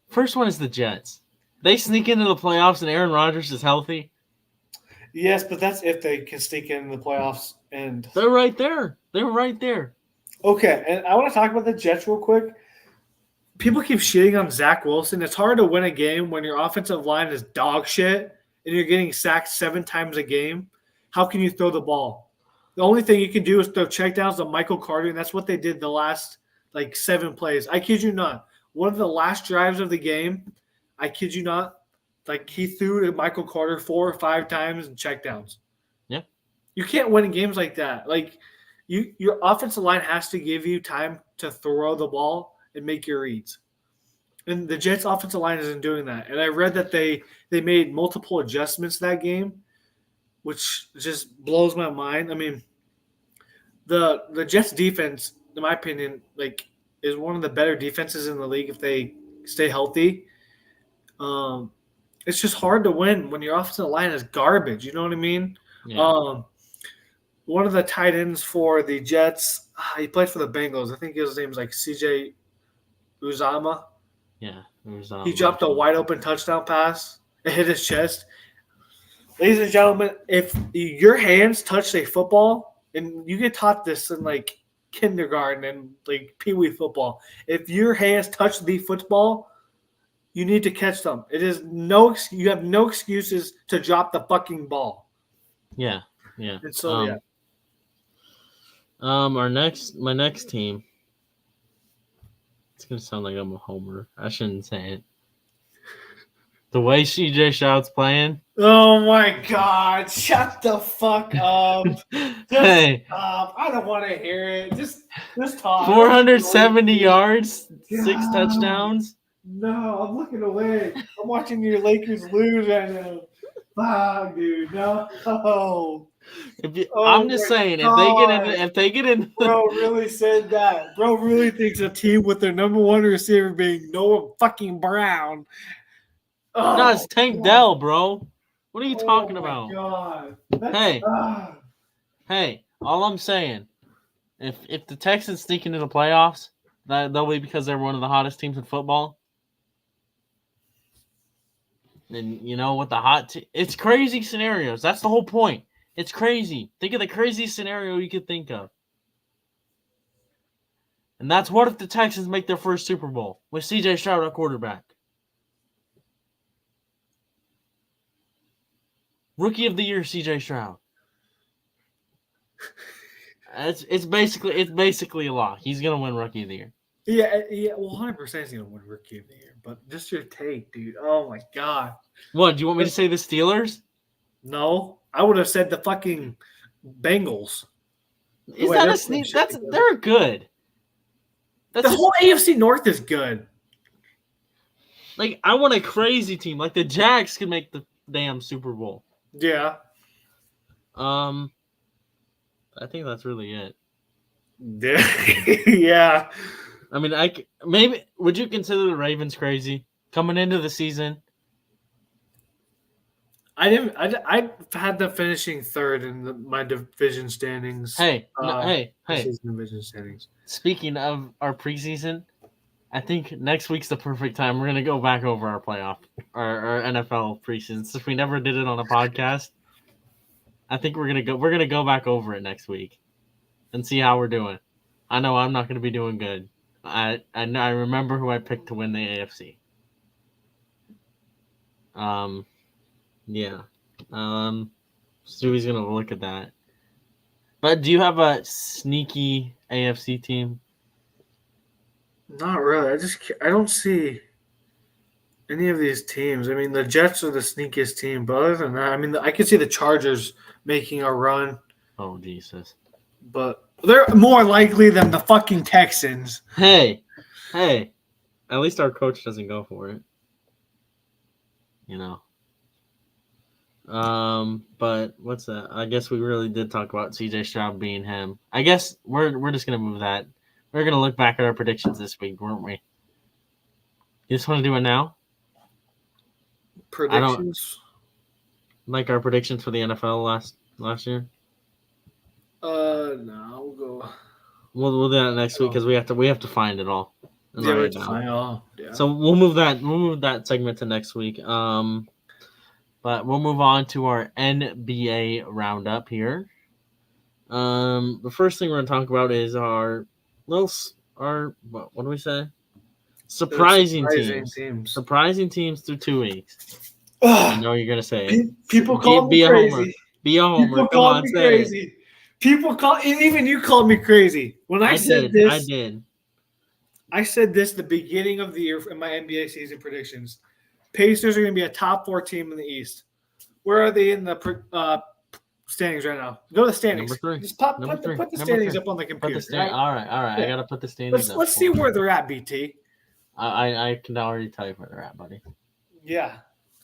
First one is the Jets. They sneak into the playoffs and Aaron Rodgers is healthy. Yes, but that's if they can sneak in the playoffs. And they're right there. They're right there. Okay, and I want to talk about the Jets real quick. People keep shitting on Zach Wilson. It's hard to win a game when your offensive line is dog shit and you're getting sacked 7 times a game. How can you throw the ball? The only thing you can do is throw checkdowns to Michael Carter, and that's what they did the last 7 plays. I kid you not. One of the last drives of the game, I kid you not, he threw to Michael Carter 4 or 5 times and checkdowns. Yeah. You can't win in games like that. Your offensive line has to give you time to throw the ball and make your reads. And the Jets' offensive line isn't doing that. And I read that they made multiple adjustments that game, which just blows my mind. I mean, the Jets' defense, in my opinion, is one of the better defenses in the league if they stay healthy. It's just hard to win when your offensive line is garbage. You know what I mean? Yeah. One of the tight ends for the Jets, he played for the Bengals. I think his name's CJ Uzama. Yeah. He dropped a wide open touchdown pass. It hit his chest. Ladies and gentlemen, if your hands touch a football, and you get taught this in kindergarten and pee-wee football, if your hands touch the football, you need to catch them. You have no excuses to drop the fucking ball. Yeah. Yeah. And so my next team. It's gonna sound like I'm a homer. I shouldn't say it. The way CJ Stroud's playing. Oh my God! Shut the fuck up! Hey, I don't want to hear it. Just talk. 470 yards, 6 touchdowns. No, I'm looking away. I'm watching your Lakers lose right now. Fuck, dude. No. I'm just saying, if they get in, bro really said that. Bro really thinks a team with their number one receiver being Noah fucking Brown. No, it's Tank Dell, bro. What are you talking about? God. Hey, all I'm saying, if the Texans sneak into the playoffs, that'll be because they're one of the hottest teams in football. And you know what it's crazy scenarios. That's the whole point. It's crazy. Think of the craziest scenario you could think of. And that's what if the Texans make their first Super Bowl with CJ Stroud at quarterback. Rookie of the year, CJ Stroud. It's basically a lock. He's gonna win Rookie of the Year. Yeah. Well, 100% he's gonna win Rookie of the Year. But just your take, dude. Oh my God. What? Do you want me to say the Steelers? No, I would have said the fucking Bengals. Is that a sneak? They're good. The whole AFC North is good. I want a crazy team. The Jags could make the damn Super Bowl. Yeah. I think that's really it. Yeah. I mean, maybe would you consider the Ravens crazy coming into the season? I had them finishing third in my division standings. Hey. Division standings. Speaking of our preseason, I think next week's the perfect time. We're gonna go back over our playoff, our NFL preseason. Since we never did it on a podcast, I think we're gonna go back over it next week, and see how we're doing. I know I'm not gonna be doing good. I remember who I picked to win the AFC. Yeah. Stewie's gonna look at that. But do you have a sneaky AFC team? Not really. I don't see. any of these teams. I mean, the Jets are the sneakiest team, but other than that, I mean, I could see the Chargers making a run. Oh, Jesus. But they're more likely than the fucking Texans. Hey. At least our coach doesn't go for it. But what's that? I guess we really did talk about CJ Stroud being him. I guess we're just gonna move that. We're gonna look back at our predictions this week, weren't we? You just want to do it now? Predictions? Like our predictions for the NFL last year? No, we'll go. We'll do that next week because we have to find it all. Yeah, we have to find it all. Yeah. So we'll move that segment to next week. But we'll move on to our NBA roundup here. The first thing we're gonna talk about is what do we say? Surprising teams. Surprising teams through 2 weeks. I know you're gonna say it. People call me crazy. Be a homer. People call me crazy. Even you called me crazy when I said this. I did. I said this the beginning of the year in my NBA season predictions. Pacers are going to be a top 4 team in the East. Where are they in the standings right now? Go to the standings. Number 3. Just put the standings up on the computer. Right? All right. Yeah. I got to put the standings up. Let's see where they're at, BT. I can already tell you where they're at, buddy. Yeah.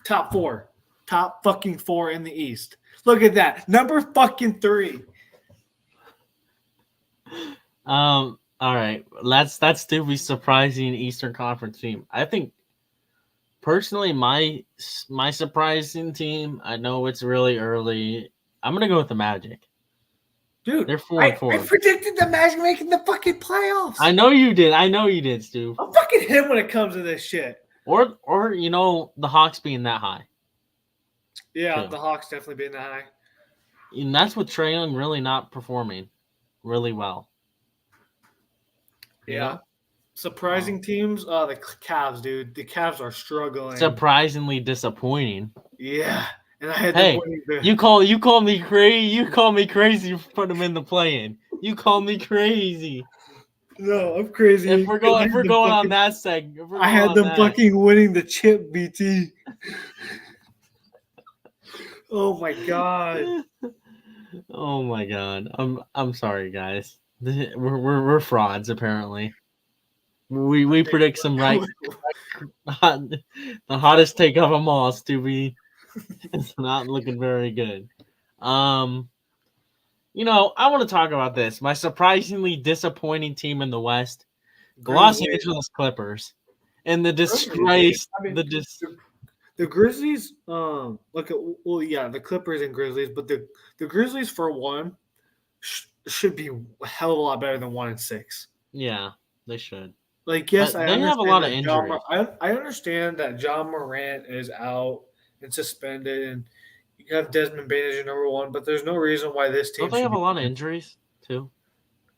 Top 4. Top fucking 4 in the East. Look at that. Number fucking 3. All right. That's still be surprising Eastern Conference team. I think personally my surprising team, I know it's really early. I'm gonna go with the Magic. Dude, they're 4-4. I predicted the Magic making the fucking playoffs. I know you did, Stu. I'm fucking him when it comes to this shit. Or the Hawks being that high. Yeah, too. The Hawks definitely being that high. And that's with Trae Young really not performing really well. Yeah. Surprising teams, the Cavs, dude. The Cavs are struggling. Surprisingly disappointing. Yeah. And I had you call me crazy. You call me crazy for putting them in the play-in. You call me crazy. No, I'm crazy. If we're going on that segment, I had them fucking winning the chip, BT. Oh my god. Oh my god. I'm sorry, guys. We're frauds apparently. We predict some the hottest take of them all, Stubby. It's not looking very good. I want to talk about this. My surprisingly disappointing team in the West, the Los Angeles Clippers, and the disgrace. The Grizzlies. The Clippers and Grizzlies, but the Grizzlies for one should be a hell of a lot better than 1-6. Yeah, they should. Like, yes, they have a lot of injuries. I understand that John Morant is out and suspended, and you have Desmond Bain as your number one, but there's no reason why this team. Don't they have a lot of injuries too?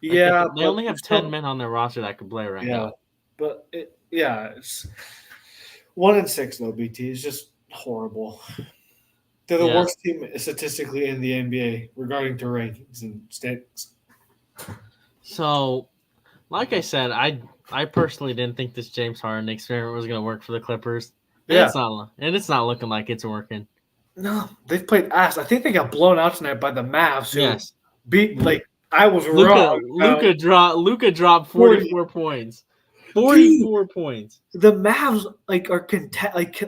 Yeah, they only have 10 men on their roster that can play right now. But it's 1-6 though. BT is just horrible. They're the worst team statistically in the NBA regarding to rankings and stats. So, like I said, I personally didn't think this James Harden experiment was going to work for the Clippers. And it's not looking like it's working. No, they've played ass. I think they got blown out tonight by the Mavs. Yes. I was wrong. Luka dropped 44 points. 44 points. The Mavs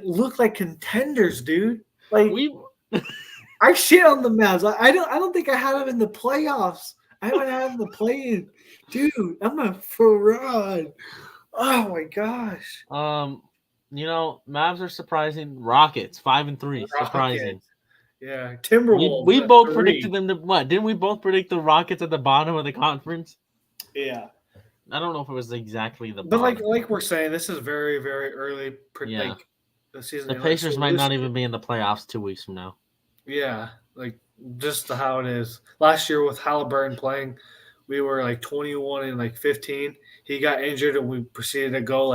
look like contenders, dude. I shit on the Mavs. I don't think I had them in the playoffs. I haven't had them in the play-in. Dude, I'm a fraud. Oh my gosh. Mavs are surprising. Rockets 5-3, surprising. Yeah, Timberwolves. We both predicted them to what? Didn't we both predict the Rockets at the bottom of the conference? Yeah. I don't know if it was exactly the. But like we're saying, this is very very early. The season. The Pacers might not even be in the playoffs 2 weeks from now. Yeah, just how it is. Last year with Halliburton playing, we were 21 and 15. He got injured and we proceeded to go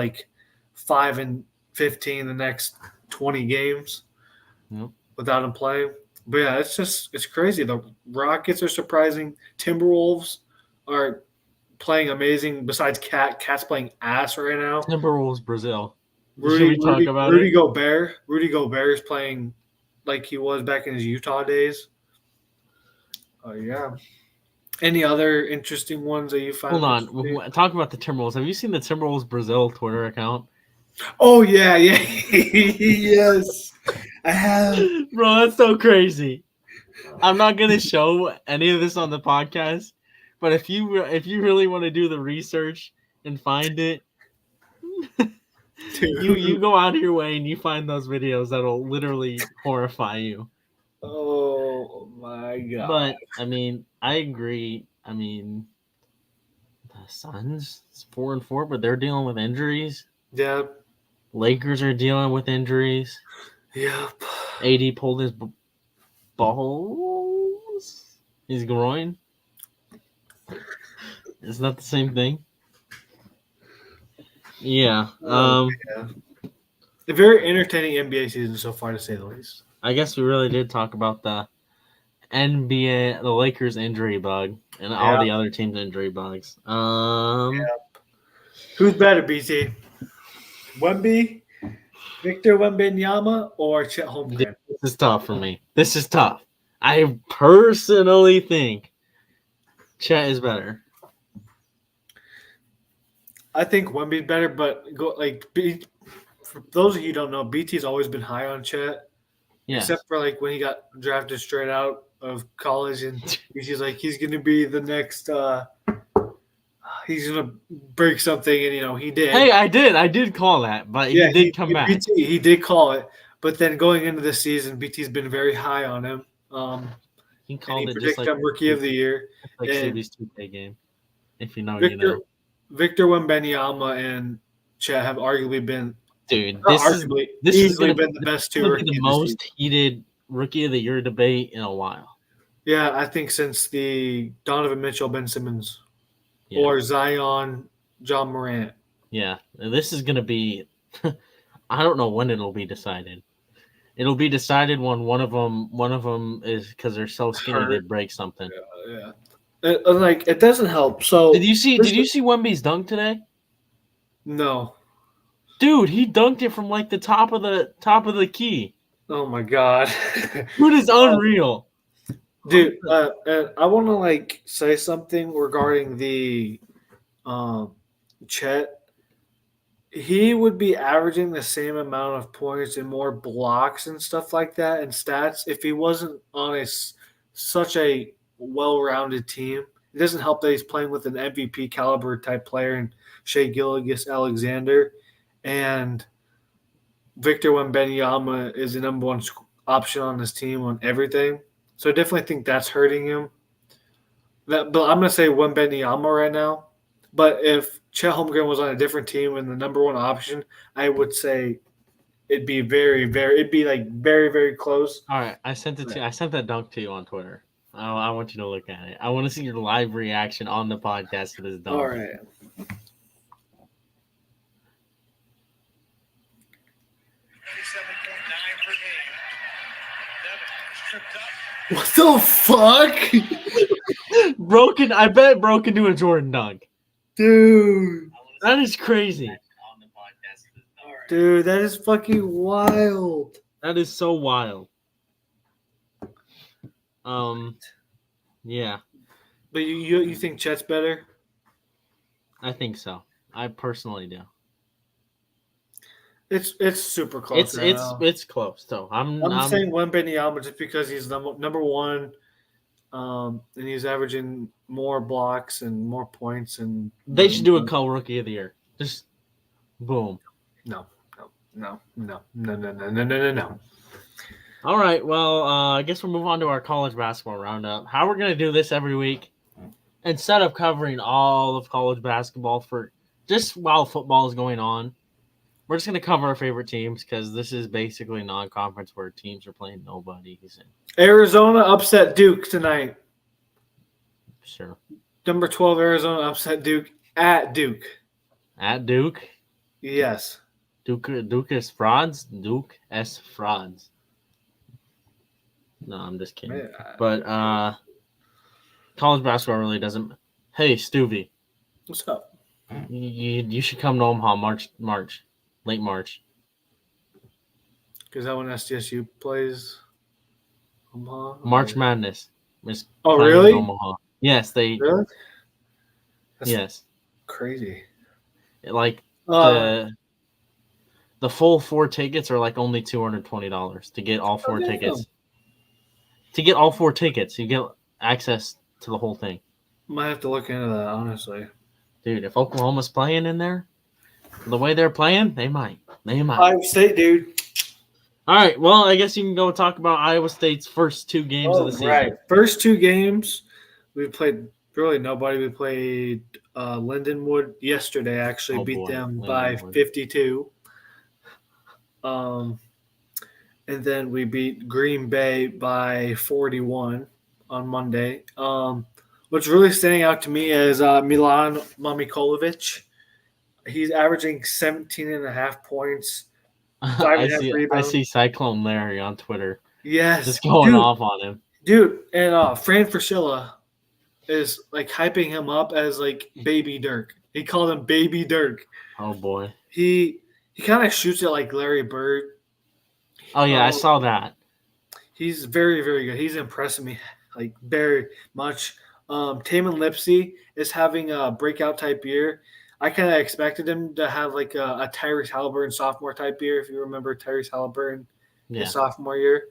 5-15 the next 20 games without him playing. But yeah, it's crazy. The Rockets are surprising. Timberwolves are playing amazing. Besides Cat's playing ass right now. Timberwolves Brazil. Rudy Gobert. Rudy Gobert is playing like he was back in his Utah days. Oh yeah. Any other interesting ones that you find? Hold on. Talk about the Timberwolves. Have you seen the Timberwolves Brazil Twitter account? Oh yeah. Yes, I have. Bro, that's so crazy. I'm not gonna show any of this on the podcast, but if you really want to do the research and find it, you go out of your way and you find those videos that'll literally horrify you. Oh my god! But I mean, I agree. I mean, the Suns, it's 4-4, but they're dealing with injuries. Yeah. Lakers are dealing with injuries. Yep. AD pulled his balls. His groin. It's not the same thing. Yeah. A very entertaining NBA season so far, to say the least. I guess we really did talk about the NBA, the Lakers injury bug, and all the other teams' injury bugs. Who's better, BT? Wemby, Victor Wembanyama, or Chet Holmgren? This is tough for me. This is tough. I personally think Chet is better. I think Wemby's better, but for those of you who don't know, BT's always been high on Chet. Yes. Except for like when he got drafted straight out of college, and he's like he's going to be the next. He's going to break something, and he did. Hey, I did call that, but he did come back. He did call it, but then going into the season, BT's been very high on him. He called it just like Rookie of the Year, like CB's 2K game. If you know, Victor, you know. Victor Wembanyama and Chet have arguably been. Dude, this is been the best two. The most heated Rookie of the Year debate in a while. Yeah, I think since the Donovan Mitchell, Ben Simmons, or Zion, John Morant. Yeah, this is gonna be. I don't know when it'll be decided. It'll be decided when one of them is because they're so skinny they break something. Yeah. It doesn't help. So did you see Wemby's dunk today? No. Dude, he dunked it from like the top of the key. Oh my god. Dude is unreal. Dude, I want to say something regarding the Chet. He would be averaging the same amount of points and more blocks and stuff like that and stats if he wasn't on such a well-rounded team. It doesn't help that he's playing with an MVP caliber type player in Shai Gilgeous-Alexander, and Victor Wembanyama is the number one option on this team on everything. So I definitely think that's hurting him. But I'm going to say Wembanyama right now. But if Chet Holmgren was on a different team and the number one option, I would say it'd be very, very very close. All right, I sent that dunk to you on Twitter. I want you to look at it. I want to see your live reaction on the podcast to this dunk. All right. What the fuck? Broken. I bet Broken to a Jordan dunk. Dude. That is crazy. Dude, that is fucking wild. That is so wild. Yeah. But you think Chet's better? I think so. I personally do. It's super close. It's close. So I'm saying Wembanyama just because he's number one, and he's averaging more blocks and more points. And they should do a co-rookie of the year. Just boom. No. All right. Well, I guess we'll move on to our college basketball roundup. How we're gonna do this every week, instead of covering all of college basketball for just while football is going on. We're just going to cover our favorite teams because this is basically non-conference where teams are playing nobodies. Arizona upset Duke tonight. Sure. Number 12, Arizona upset Duke at Duke. At Duke? Yes. Duke is frauds? Duke S frauds. No, I'm just kidding. But college basketball really doesn't. Hey, Stuvie. What's up? You should come to Omaha March. late March. Because that when SDSU plays Omaha. March Madness is Oh, playing really? Omaha. Yes, they. Really? That's yes, crazy. like the full 4 tickets are like only $220 to get all 4 tickets. To get all 4 tickets, you get access to the whole thing. Might have to look into that, honestly. Dude, if Oklahoma's playing in there, the way they're playing, they might. Iowa State, dude. All right, well, I guess you can go talk about Iowa State's first 2 games of the season. Right. First 2 games, we played really nobody. We played Lindenwood yesterday, actually. Beat them by 52. And then we beat Green Bay by 41 on Monday. What's really standing out to me is Milan Mamikovic. He's averaging 17.5 points, 5.5 rebounds. I see Cyclone Larry on Twitter. Yes. Just going off on him. Dude, and Fran Fraschilla is like hyping him up as like Baby Dirk. He called him Baby Dirk. Oh boy. He kind of shoots it like Larry Bird. Oh yeah, I saw that. He's very, very good. He's impressing me like very much. Taman Lipsey is having a breakout type year. I kind of expected him to have like a Tyrese Halliburton sophomore type year. If you remember Tyrese Halliburton, his sophomore year,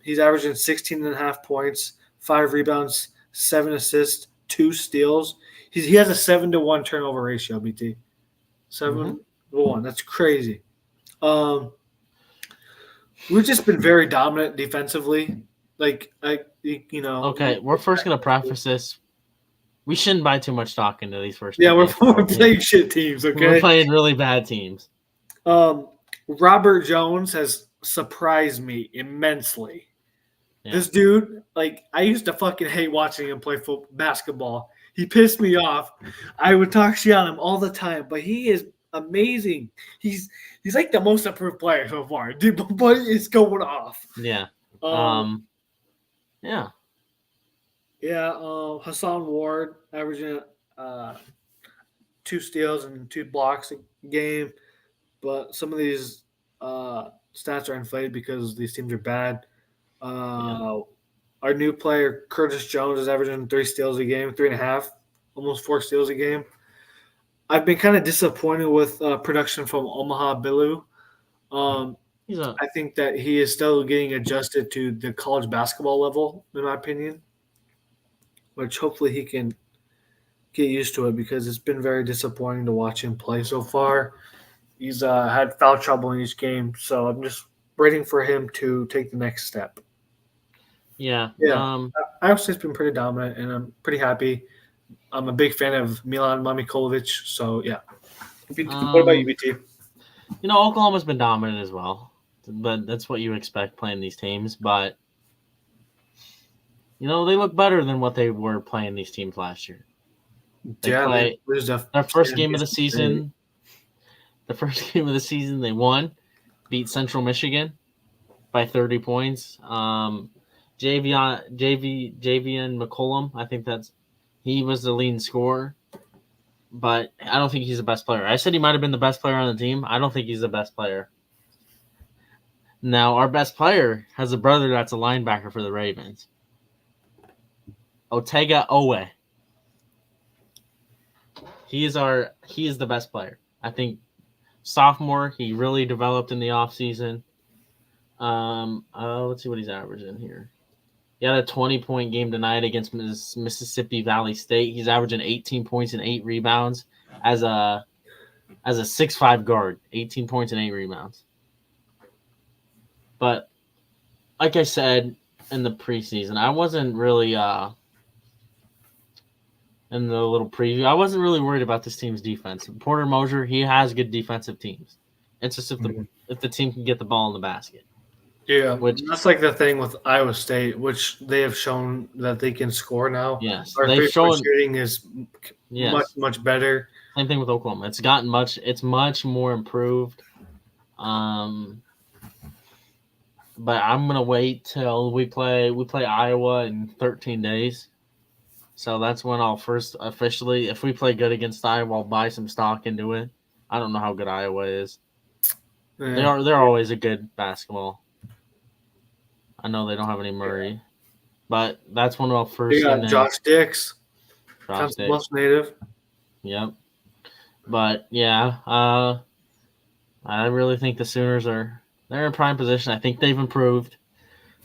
he's averaging 16.5 points, 5 rebounds, 7 assists, 2 steals. He has a 7-to-1 turnover ratio. BT 7-to-1. That's crazy. We've just been very dominant defensively. Okay, we're first gonna preface this. We shouldn't buy too much stock into these first. Yeah, we're playing shit teams. Okay, we're playing really bad teams. Robert Jones has surprised me immensely. Yeah. This dude, like, I used to fucking hate watching him play basketball. He pissed me off. I would talk shit on him all the time, but he is amazing. He's like the most improved player so far. Dude, but it's going off. Yeah. Yeah. Yeah, Hassan Ward averaging 2 steals and 2 blocks a game, but some of these stats are inflated because these teams are bad. Our new player Curtis Jones is averaging 3 steals a game, 3.5, almost 4 steals a game. I've been kind of disappointed with production from Omaha Billu. I think that he is still getting adjusted to the college basketball level, in my opinion, which hopefully he can get used to it because it's been very disappointing to watch him play so far. He's had foul trouble in each game, so I'm just waiting for him to take the next step. Yeah. Iowa State's been pretty dominant, and I'm pretty happy. I'm a big fan of Milan Mamikovic, so yeah. What about you, BT? Oklahoma's been dominant as well, but that's what you expect playing these teams. But they look better than what they were playing these teams last year. Their first game of the season. The first game of the season, they won, beat Central Michigan by 30 points. Javian McCollum, I think he was the leading scorer, but I don't think he's the best player. I said he might have been the best player on the team. I don't think he's the best player. Now, our best player has a brother that's a linebacker for the Ravens. Otega Owe. He is the best player. I think sophomore, he really developed in the offseason. Let's see what he's averaging here. He had a 20-point game tonight against Mississippi Valley State. He's averaging 18 points and 8 rebounds as a 6'5" guard. 18 points and 8 rebounds. But like I said in the preseason, I wasn't really in the little preview, I wasn't really worried about this team's defense. Porter Moser, he has good defensive teams. It's just if the team can get the ball in the basket. Yeah, that's like the thing with Iowa State, which they have shown that they can score now. Yes, our three-point shooting is much better. Same thing with Oklahoma. It's much more improved. But I'm gonna wait till we play Iowa in 13 days. So that's when I'll first officially, if we play good against Iowa, I'll buy some stock into it. I don't know how good Iowa is. Yeah. They're always a good basketball. I know they don't have any Murray, but that's one of the first. They got Josh Dix, Dix. native. Yep. But yeah, I really think the Sooners they're in prime position. I think they've improved.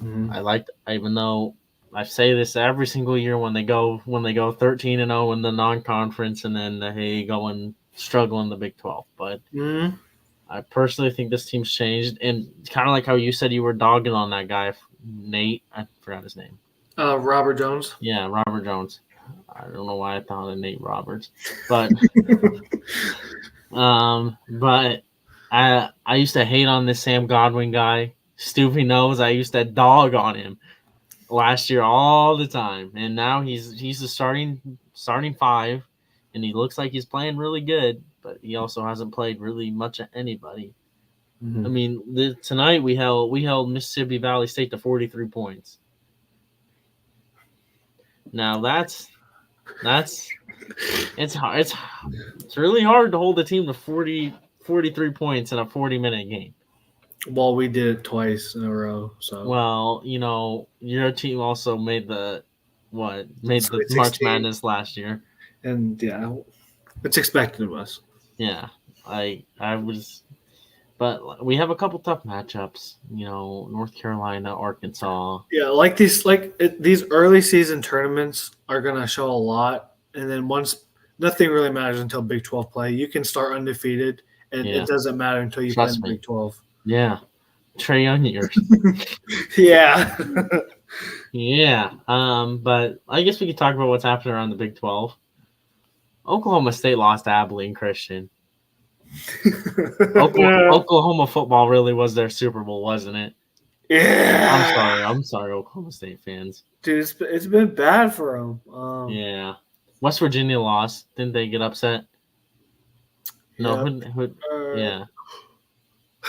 Mm-hmm. Even though I say this every single year when they go 13-0 in the non-conference, and then they go and struggle in the Big 12. But I personally think this team's changed, and kind of like how you said you were dogging on that guy, Nate. I forgot his name. Robert Jones. Yeah, Robert Jones. I don't know why I thought of Nate Roberts, but but I used to hate on this Sam Godwin guy. Stupid knows I used to dog on him last year all the time, and now he's the starting five, and he looks like he's playing really good, but he also hasn't played really much of anybody. Mm-hmm. I mean, tonight we held Mississippi Valley State to 43 points. Now that's it's really hard to hold a team to 43 points in a 40-minute game. Well, we did it twice in a row. So well, your team also made the March Madness last year, and yeah, it's expected of us. Yeah, I was, but we have a couple tough matchups. North Carolina, Arkansas. Yeah, these early season tournaments are gonna show a lot, and then once nothing really matters until Big 12 play. You can start undefeated, and it doesn't matter until you play in Big 12. Yeah, Trey Young years. Yeah. Yeah. But I guess we could talk about what's happening around the Big 12. Oklahoma State lost to Abilene Christian. Oklahoma football really was their Super Bowl, wasn't it? Yeah. I'm sorry, Oklahoma State fans. Dude, it's been bad for them. Yeah. West Virginia lost. Didn't they get upset? No. Yeah.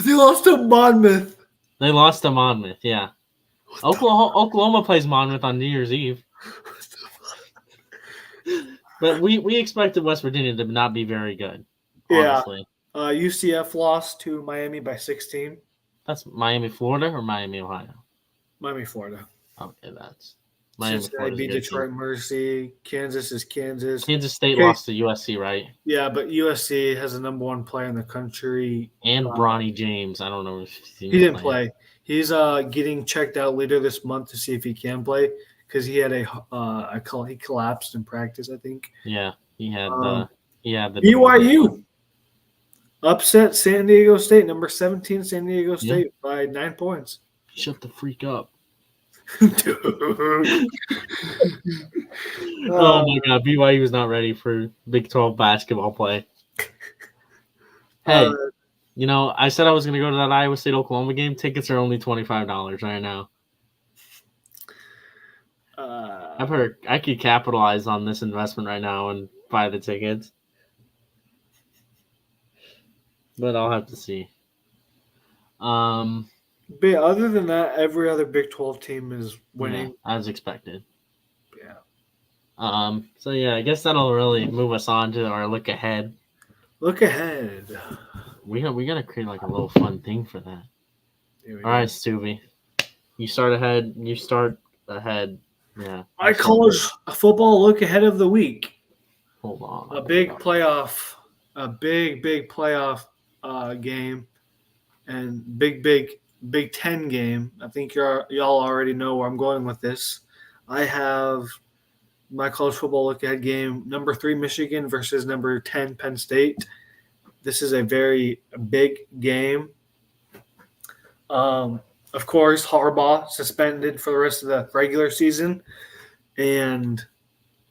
They lost to Monmouth. They lost to Monmouth, yeah. Oklahoma plays Monmouth on New Year's Eve. But we expected West Virginia to not be very good, honestly. Yeah. UCF lost to Miami by 16. That's Miami, Florida, or Miami, Ohio? Miami, Florida. Okay, that's Miami, Florida. Beat Detroit Mercy. Kansas is Kansas. Kansas State lost to USC, right? Yeah, but USC has the number one player in the country. And Bronny James. I don't know if he didn't play. He's getting checked out later this month to see if he can play because he had he collapsed in practice, I think. Yeah, he had the BYU upset San Diego State, number 17 San Diego State by 9 points. Shut the freak up. Dude. Oh my God, BYU was not ready for Big 12 basketball play. Hey, I said I was going to go to that Iowa State Oklahoma game. Tickets are only $25 right now. I've heard I could capitalize on this investment right now and buy the tickets, but I'll have to see. But other than that, every other Big 12 team is winning. Yeah, as expected. Yeah. So yeah, I guess that'll really move us on to our look ahead. Look ahead. We gotta create like a little fun thing for that. All right, Stubby. You start ahead. Yeah. My college football look ahead of the week. Hold on. A big playoff game, and Big 10 game. I think y'all already know where I'm going with this. I have my college football look ahead game, number 3 Michigan versus number 10 Penn State. This is a very big game. Of course, Harbaugh suspended for the rest of the regular season, and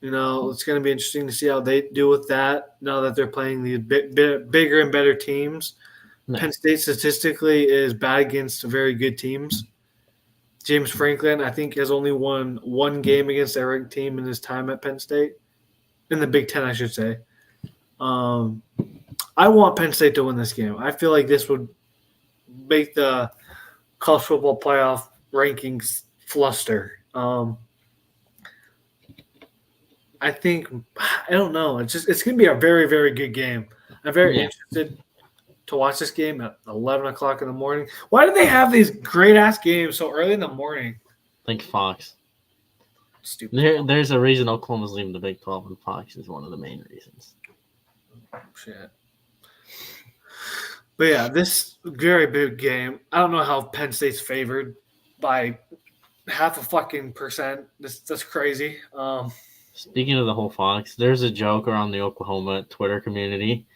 it's going to be interesting to see how they do with that now that they're playing the bigger and better teams. Nice. Penn State statistically is bad against very good teams. James Franklin, I think, has only won one game against a ranked team in his time at Penn State, in the Big Ten, I should say. I want Penn State to win this game. I feel like this would make the college football playoff rankings fluster. I don't know. It's going to be a very, very good game. I'm very interested to watch this game at 11 o'clock in the morning. Why do they have these great-ass games so early in the morning? Think Fox. Stupid. There's a reason Oklahoma's leaving the Big 12, and Fox is one of the main reasons. Shit. But yeah, this very big game. I don't know how Penn State's favored by half a fucking percent. That's crazy. Speaking of the whole Fox, there's a joke around the Oklahoma Twitter community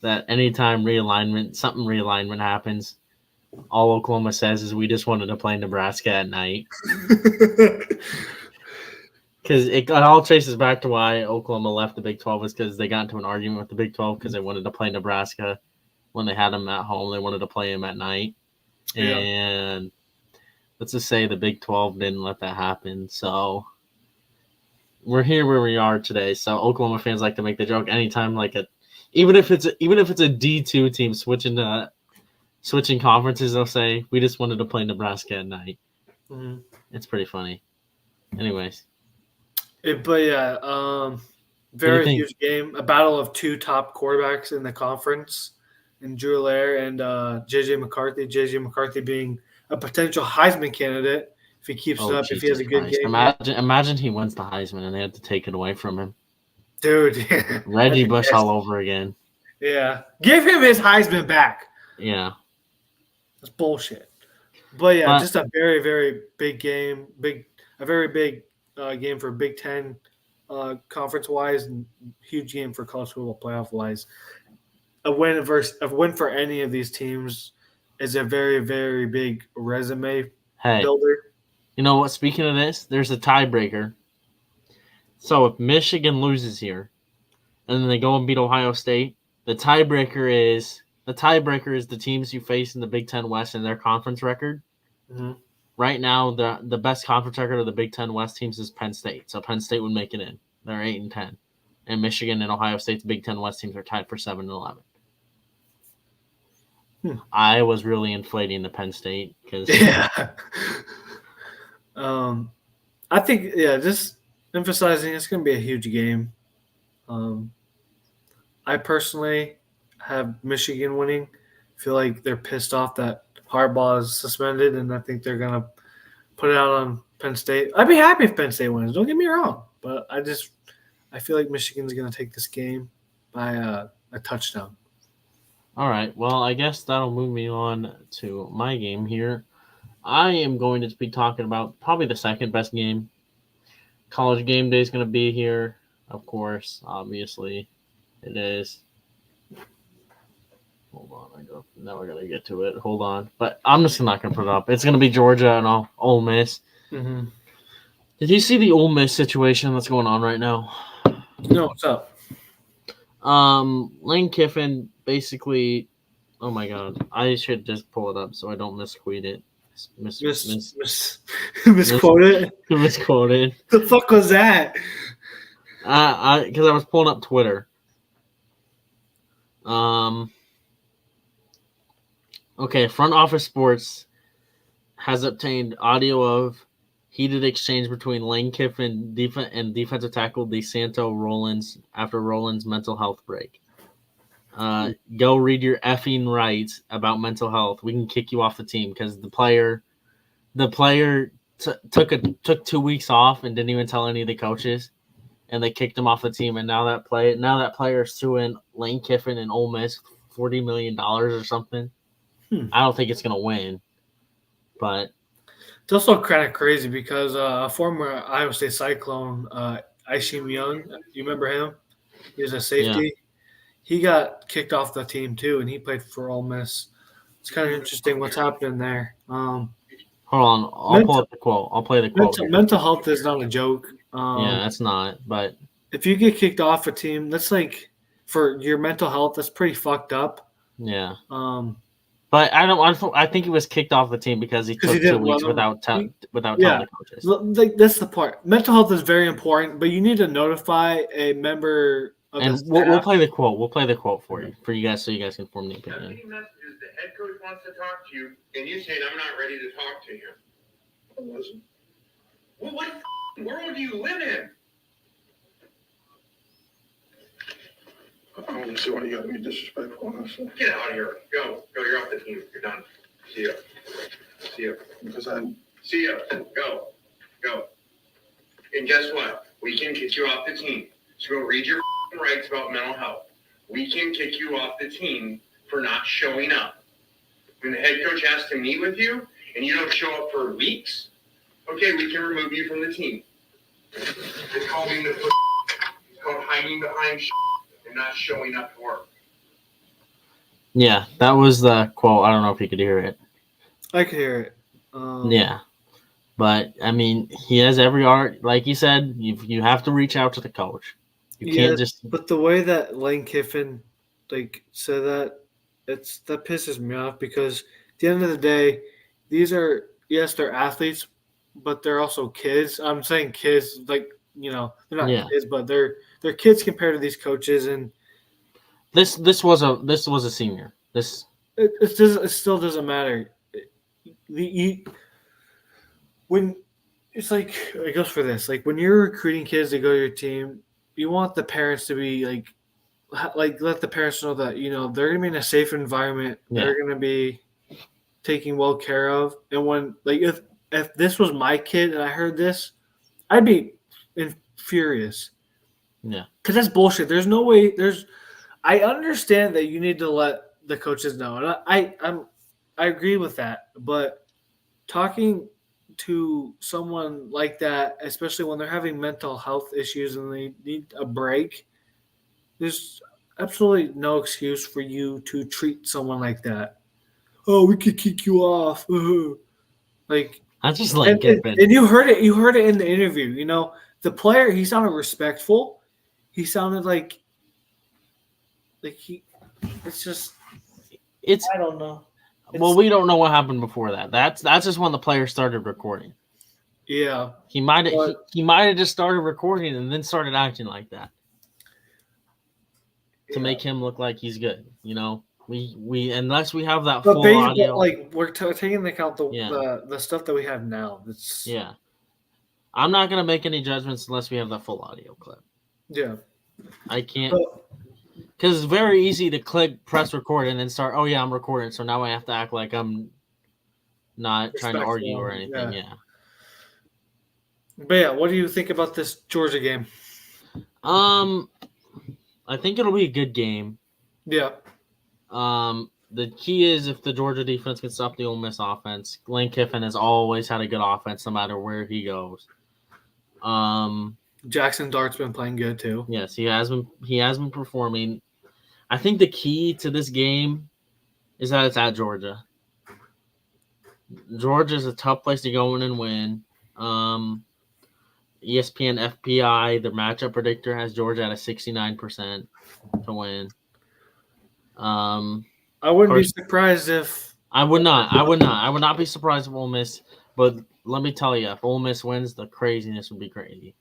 that anytime something realignment happens, all Oklahoma says is we just wanted to play Nebraska at night. Because it all traces back to why Oklahoma left the Big 12 was because they got into an argument with the Big 12 because they wanted to play Nebraska when they had them at home. They wanted to play them at night. Yeah. And let's just say the Big 12 didn't let that happen. So we're here where we are today. So Oklahoma fans like to make the joke anytime, even if it's a D2 team switching conferences, they'll say we just wanted to play Nebraska at night. Mm-hmm. It's pretty funny. Anyways. Very huge game. A battle of two top quarterbacks in the conference, and Drew Allaire and JJ McCarthy. JJ McCarthy being a potential Heisman candidate if he keeps it up, if he has a good game. Imagine he wins the Heisman and they had to take it away from him. Dude. Reggie Bush all over again. Yeah. Give him his Heisman back. Yeah. That's bullshit. But yeah, just a very, very big game. A very big game for Big Ten conference-wise, and huge game for college football playoff-wise. A win for any of these teams is a very, very big resume builder. You know what? Speaking of this, there's a tiebreaker. So if Michigan loses here, and then they go and beat Ohio State, the tiebreaker is the teams you face in the Big Ten West and their conference record. Mm-hmm. Right now, the best conference record of the Big Ten West teams is Penn State. So Penn State would make it in. They're 8-10. And Michigan and Ohio State's Big Ten West teams are tied for 7-11. I was really inflating the Penn State because I think just emphasizing it's going to be a huge game. I personally have Michigan winning. Feel like they're pissed off that Harbaugh is suspended, and I think they're going to put it out on Penn State. I'd be happy if Penn State wins. Don't get me wrong, but I feel like Michigan's going to take this game by a touchdown. All right. Well, I guess that'll move me on to my game here. I am going to be talking about probably the second best game. College game day is going to be here, of course. Obviously, it is. Hold on. Now we're going to get to it. Hold on. But I'm just not going to put it up. It's going to be Georgia and Ole Miss. Mm-hmm. Did you see the Ole Miss situation that's going on right now? No, what's up? Lane Kiffin basically. Oh my God! I should just pull it up so I don't misquote it. Misquoted. Misquoted. The fuck was that? Because I was pulling up Twitter. Okay, Front Office Sports has obtained audio of heated exchange between Lane Kiffin and defensive tackle DeSanto Rollins after Rollins' mental health break. Go read your effing rights about mental health. We can kick you off the team because the player took 2 weeks off and didn't even tell any of the coaches, and they kicked him off the team. And now that player is suing Lane Kiffin and Ole Miss $40 million or something. I don't think it's gonna win, but it's also kind of crazy because a former Iowa State Cyclone, Ishim Young, you remember him? He was a safety. Yeah. He got kicked off the team too, and he played for Ole Miss. It's kind of interesting what's happening there. Hold on, I'll pull up the quote. I'll play the quote. Mental health is not a joke. Yeah, it's not. But if you get kicked off a team, that's like for your mental health. That's pretty fucked up. Yeah. But I think he was kicked off the team because he took 2 weeks without telling the coaches. Like, that's the part. Mental health is very important, but you need to notify a member of the staff. We'll play the quote. We'll play the quote for you guys so you guys can form the opinion. Messages, the head coach wants to talk to you, and you say, "I'm not ready to talk to you." Listen. Well, what world do you live in? I don't see why you gotta be disrespectful, honestly. Get out of here. Go. You're off the team. You're done. See ya. Because see ya. Go. And guess what? We can kick you off the team. So go read your rights about mental health. We can kick you off the team for not showing up. When the head coach has to meet with you and you don't show up for weeks, okay, we can remove you from the team. It's called being the it's called hiding behind and not showing up to work. Yeah, that was the quote. I don't know if you could hear it. I could hear it. Yeah. But, I mean, he has every art. Like you said, you have to reach out to the coach. You can't just... But the way that Lane Kiffin, said that, that pisses me off because at the end of the day, these are, yes, they're athletes, but they're also kids. I'm saying kids, they're not kids, but they're kids compared to these coaches. And this was a senior. It still doesn't matter. When it's it goes for this. When you're recruiting kids to go to your team, you want the parents to be let the parents know that they're gonna be in a safe environment. Yeah. They're gonna be taken well care of. And when if this was my kid and I heard this, I'd be furious. Yeah, because that's bullshit. There's no way. I understand that you need to let the coaches know, and I agree with that. But talking to someone like that, especially when they're having mental health issues and they need a break, there's absolutely no excuse for you to treat someone like that. Oh, we could kick you off. I just and you heard it. You heard it in the interview. The player, he sounded respectful. He sounded like he. I don't know. We don't know what happened before that. That's just when the player started recording. Yeah, he might have just started recording and then started acting like that to make him look like he's good. We unless we have that full audio. We're taking into account the stuff that we have now. I'm not gonna make any judgments unless we have that full audio clip. Yeah, I can't. Because it's very easy to press record, and then start, oh, yeah, I'm recording, so now I have to act like I'm not trying to argue or anything, yeah. But, yeah, what do you think about this Georgia game? I think it'll be a good game. Yeah. The key is if the Georgia defense can stop the Ole Miss offense. Lane Kiffin has always had a good offense no matter where he goes. Jackson Dart's been playing good, too. Yes, he has been performing. I think the key to this game is that it's at Georgia. Georgia's a tough place to go in and win. ESPN FPI, the matchup predictor, has Georgia at a 69% to win. I wouldn't be surprised if I would not be surprised if Ole Miss. But let me tell you, if Ole Miss wins, the craziness would be crazy.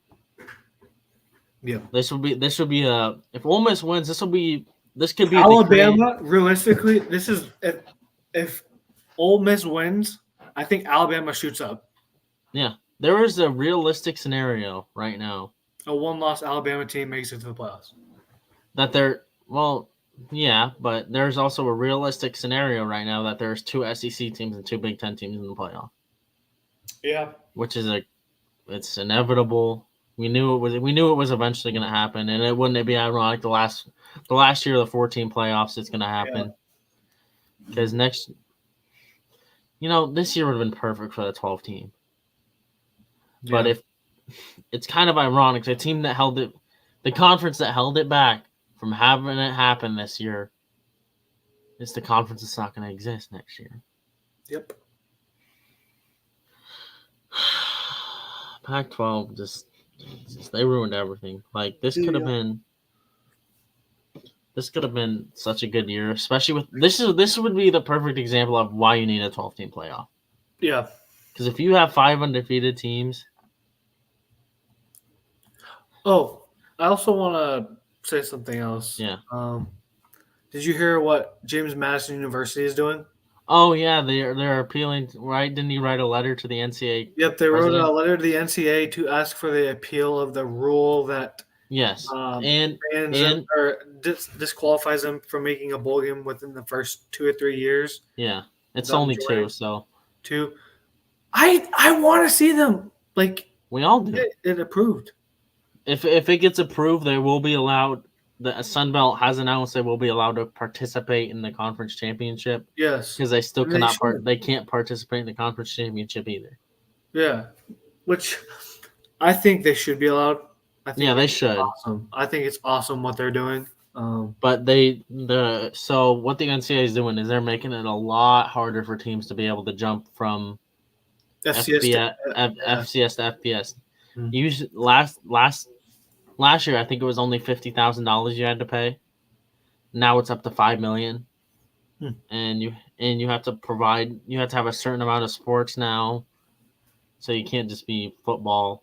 Yeah, this would be if Ole Miss wins, this could be Alabama. Realistically, this is if Ole Miss wins, I think Alabama shoots up. Yeah, there is a realistic scenario right now. A one-loss Alabama team makes it to the playoffs. Yeah, but there's also a realistic scenario right now that there's 2 SEC teams and 2 Big Ten teams in the playoff. Yeah, which is it's inevitable. We knew it was eventually going to happen, and it wouldn't be ironic the last year of the 14 playoffs it's going to happen because this year would have been perfect for the 12 team. Yeah. But if it's kind of ironic, the team that held it, the conference that held it back from having it happen this year, is the conference that's not going to exist next year. Yep. Pac-12 just they ruined everything. This could have been such a good year, especially with this would be the perfect example of why you need a 12-team playoff. Yeah. Because if you have 5 undefeated teams. Oh, I also want to say something else. Yeah. Did you hear what James Madison University is doing? Oh yeah, they're appealing, right? Didn't he write a letter to the NCAA? Yep, they wrote a letter to the NCAA to ask for the appeal of the rule that Yes, and disqualifies them from making a bowl game within the first 2 or 3 years. Yeah, it's only 2, so 2. I want to see them we all do. It approved. If it gets approved, they will be allowed. The Sun Belt has announced they will be allowed to participate in the conference championship. Yes, because they still cannot. They can't participate in the conference championship either. Yeah, which I think they should be allowed. They should. Awesome. I think it's awesome what they're doing. But so what the NCAA is doing is they're making it a lot harder for teams to be able to jump from FCS to FBS. Usually last year I think it was only $50,000 you had to pay. Now it's up to $5 million, and you have to have a certain amount of sports now, so you can't just be football.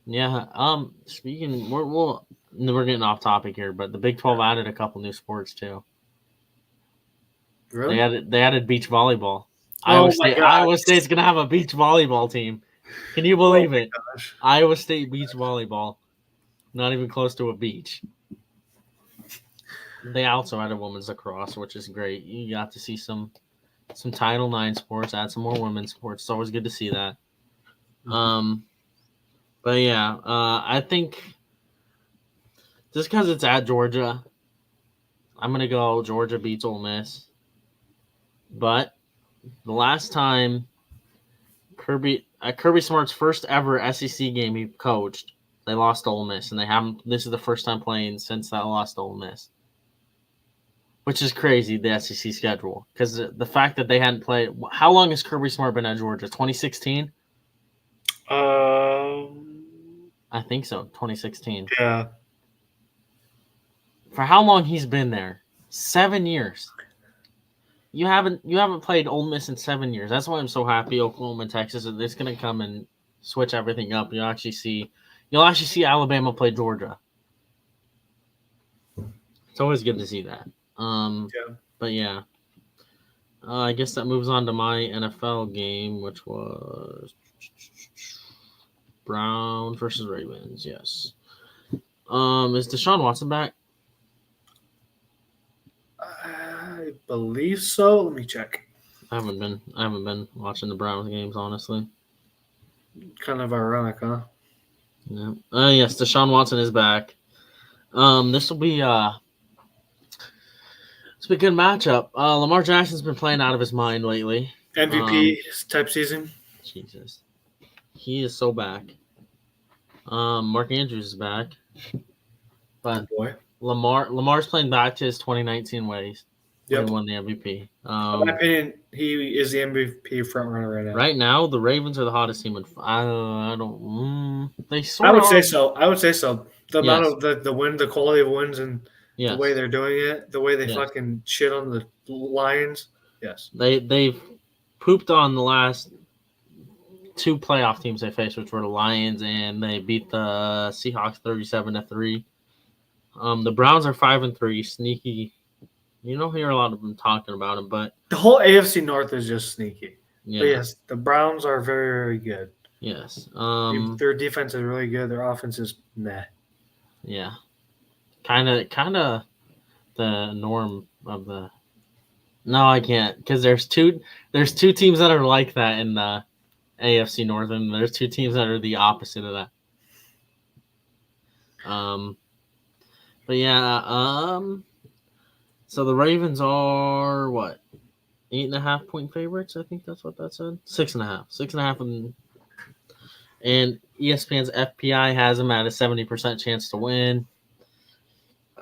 Yeah. Speaking, we're getting off topic here, but the Big 12 added a couple new sports too. Really? They added beach volleyball. Iowa State's gonna have a beach volleyball team. Can you believe it? Gosh. Iowa State beach volleyball. Not even close to a beach. They also added women's lacrosse, which is great. You got to see some Title IX sports, add some more women's sports. It's always good to see that. But yeah, I think just because it's at Georgia, I'm gonna go Georgia beats Ole Miss. But the last time Kirby Smart's first ever SEC game he coached, they lost to Ole Miss, and they haven't. This is the first time playing since that lost to Ole Miss, which is crazy. The SEC schedule, because the fact that they hadn't played. How long has Kirby Smart been at Georgia? 2016. I think so. 2016. Yeah. For how long he's been there? 7 years. You haven't played Ole Miss in 7 years. That's why I'm so happy Oklahoma and Texas is going to come and switch everything up. You'll actually see Alabama play Georgia. It's always good to see that. But yeah. I guess that moves on to my NFL game, which was Browns versus Ravens. Yes. Is Deshaun Watson back? I believe so. Let me check. I haven't been watching the Browns games, honestly. Kind of ironic, huh? Yeah. Yes, Deshaun Watson is back. This will be it's a good matchup. Lamar Jackson's been playing out of his mind lately. MVP type season. Jesus, he is so back. Mark Andrews is back, but Lamar's playing back to his 2019 ways. Yep. He won the MVP. In my opinion, he is the MVP frontrunner right now. Right now, the Ravens are the hottest team. I would say so. The amount of the win, the quality of wins, and the way they're doing it, the way they fucking shit on the Lions. Yes, they've pooped on the last 2 playoff teams they faced, which were the Lions, and they beat the Seahawks 37-3. The Browns are 5-3, sneaky. You don't hear a lot of them talking about them, but the whole AFC North is just sneaky. Yeah. But yes, the Browns are very, very good. Yes. Their defense is really good. Their offense is meh. Yeah. Kind of the norm of the. No, I can't, because there's two teams that are like that in the AFC North, and there's 2 teams that are the opposite of that. But yeah. So the Ravens are what? 8.5 point favorites. I think that's what that said. 6.5. 6.5, and ESPN's FPI has them at a 70% chance to win.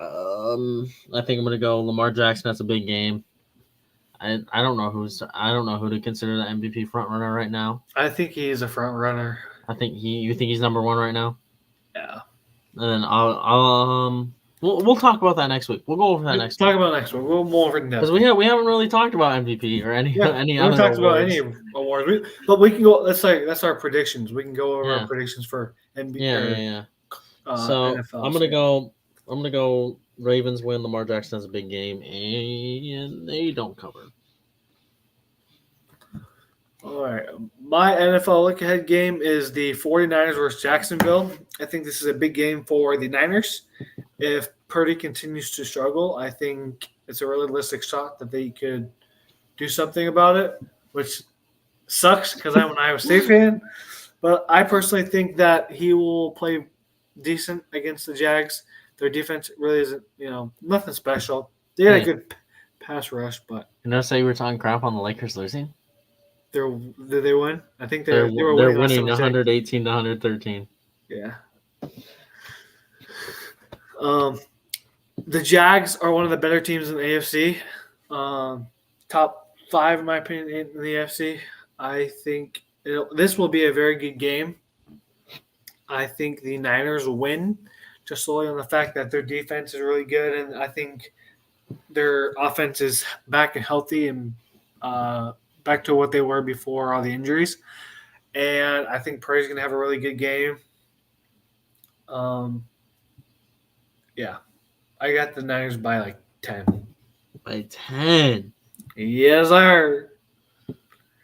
I think I'm gonna go Lamar Jackson. That's a big game. I don't know who to consider the MVP front runner right now. I think he is a front runner. You think he's number 1 right now? Yeah. And then we'll talk about that next week. We'll go over that next week. Talk about next week. We'll go more in depth. Because we haven't really talked about MVP or any other awards. We haven't talked about any awards. But we can go. That's our predictions. We can go over our predictions for NBA. Yeah. So NFL, I'm gonna go Ravens win. Lamar Jackson has a big game, and they don't cover. All right. My NFL look-ahead game is the 49ers versus Jacksonville. I think this is a big game for the Niners. If Purdy continues to struggle, I think it's a realistic shot that they could do something about it, which sucks because I'm an Iowa State fan. But I personally think that he will play decent against the Jags. Their defense really isn't, nothing special. They had a good pass rush, but you know, say you were talking crap on the Lakers losing. Did they win? I think they were they're winning. winning 118 to 113. Yeah. The Jags are one of the better teams in the AFC. Top 5, in my opinion, in the AFC. I think this will be a very good game. I think the Niners will win just solely on the fact that their defense is really good, and I think their offense is back and healthy and back to what they were before all the injuries. And I think Purdy's going to have a really good game. Yeah. I got the Niners by like 10. By 10? Yes, sir.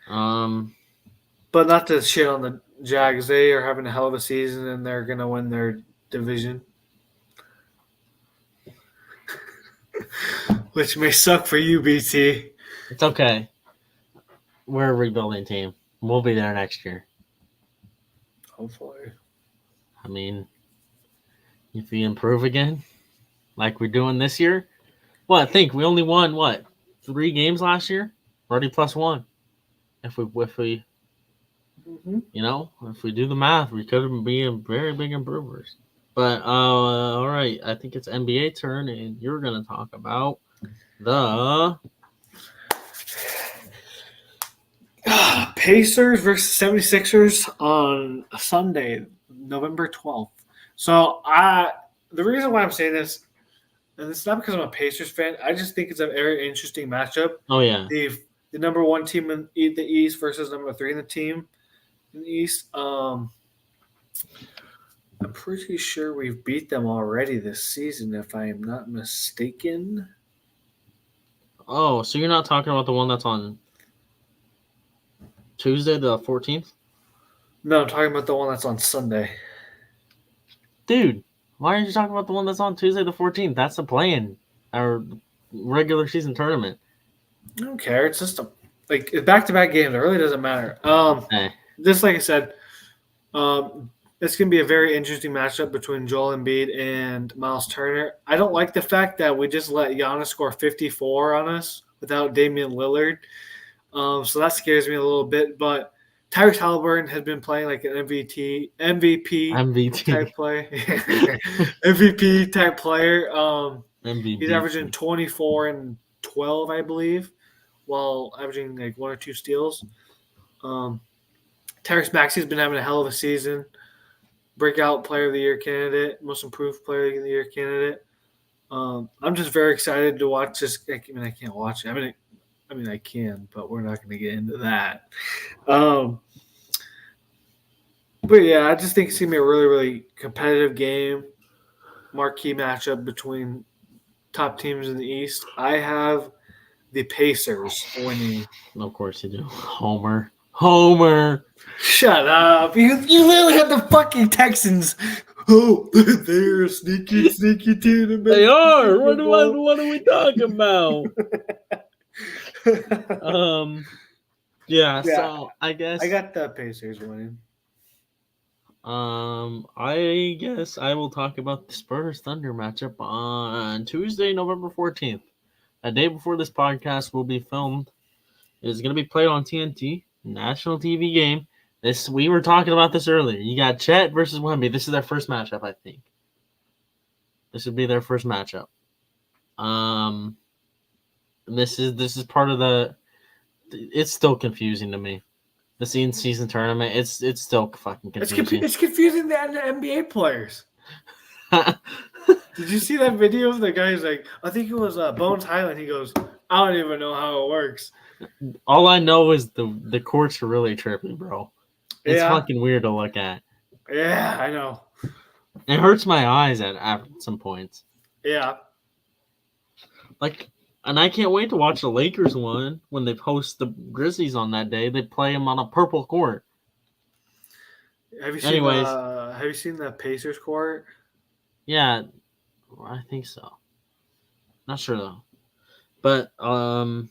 But not to shit on the Jags. They are having a hell of a season, and they're going to win their division. Which may suck for you, BT. It's okay. We're a rebuilding team. We'll be there next year. Hopefully. I mean, if we improve again, like we're doing this year, I think we only won 3 games last year? Already +1. If we if we do the math, we could be a very big improvers. But all right, I think it's NBA turn, and you're gonna talk about the Pacers versus 76ers on Sunday, November 12th. So the reason why I'm saying this, and it's not because I'm a Pacers fan, I just think it's a very interesting matchup. Oh yeah, the number 1 team in the East versus number 3 in the team in the East. I'm pretty sure we've beat them already this season, if I am not mistaken. Oh, so you're not talking about the one that's on Tuesday the 14th? No, I'm talking about the one that's on Sunday. Dude, why aren't you talking about the one that's on Tuesday the 14th? That's the play-in, our regular season tournament. I don't care. It's just back-to-back games. It really doesn't matter. Just like I said, it's going to be a very interesting matchup between Joel Embiid and Miles Turner. I don't like the fact that we just let Giannis score 54 on us without Damian Lillard. So that scares me a little bit. But Tyrese Halliburton has been playing like an MVP type play. MVP type player. MVP. He's averaging 24 and 12, I believe, while averaging like 1 or 2 steals. Tyrese Maxey's been having a hell of a season. Breakout Player of the Year candidate, Most Improved Player of the Year candidate. I'm just very excited to watch this. I mean, I can't watch it. I mean, I can, but we're not going to get into that. But yeah, I just think it's going to be a really, really competitive game, marquee matchup between top teams in the East. I have the Pacers winning. Of course you do. Homer. Shut up. You literally have the fucking Texans. Oh, they're a sneaky team. They are. What are we talking about? Yeah, so I guess I got the Pacers winning. I guess I will talk about the Spurs Thunder matchup on Tuesday, November 14th. A day before this podcast will be filmed. It is going to be played on TNT, national TV game. We were talking about this earlier. You got Chet versus Wemby. This is their first matchup, I think. This would be their first matchup. This is part of the. It's still confusing to me. The in-season tournament. It's still fucking confusing. It's confusing the NBA players. Did you see that video of the guy who's like, I think it was Bones Highland. He goes, I don't even know how it works. All I know is the courts are really tripping, bro. It's fucking weird to look at. Yeah, I know. It hurts my eyes at some points. Yeah. Like, And I can't wait to watch the Lakers one when they host the Grizzlies on that day. They play them on a purple court. Have you seen the Pacers court? Yeah, I think so. Not sure though. But I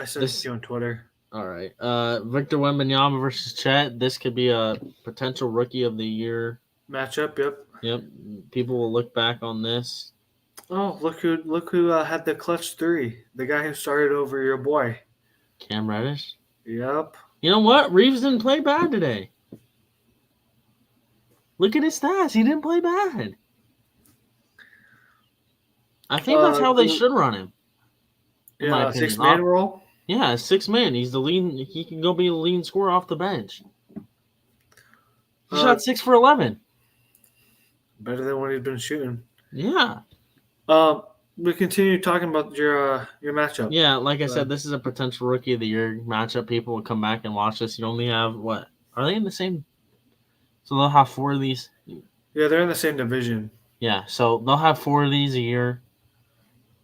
sent it to you on Twitter. All right. Victor Wembanyama versus Chet. This could be a potential Rookie of the Year matchup. Yep. People will look back on this. Oh, look who had the clutch 3. The guy who started over your boy, Cam Reddish. Yep. You know what? Reeves didn't play bad today. Look at his stats. He didn't play bad. I think that's how they should run him. Yeah, 6-man role. Yeah, 6-man. He's the lead. He can go be a leading scorer off the bench. He shot 6 for 11. Better than what he's been shooting. Yeah. We continue talking about your matchup. Yeah, like I said, this is a potential Rookie of the Year matchup. People will come back and watch this. You only have what? Are they in the same? So they'll have 4 of these. Yeah, they're in the same division. Yeah, so they'll have 4 of these a year.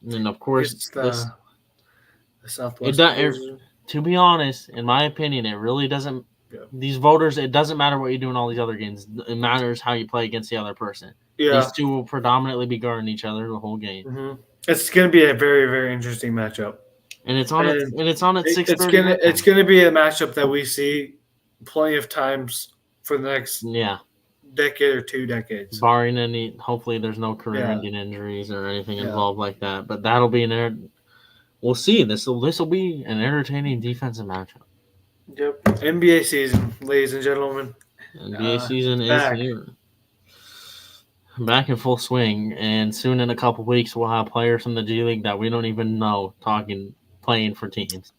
And then of course the Southwest. To be honest, in my opinion, it really doesn't. Yeah. These voters, it doesn't matter what you do in all these other games. It matters how you play against the other person. Yeah. These two will predominantly be guarding each other the whole game. Mm-hmm. It's going to be a very, very interesting matchup. And it's on at 6:30. It's going to be a matchup that we see plenty of times for the next decade or 2 decades. Barring any, hopefully there's no career-ending injuries or anything involved like that. But that'll be we'll see. This will be an entertaining defensive matchup. Yep. NBA season, ladies and gentlemen. NBA season is here. Back in full swing, and soon in a couple weeks we'll have players from the G League that we don't even know playing for teams.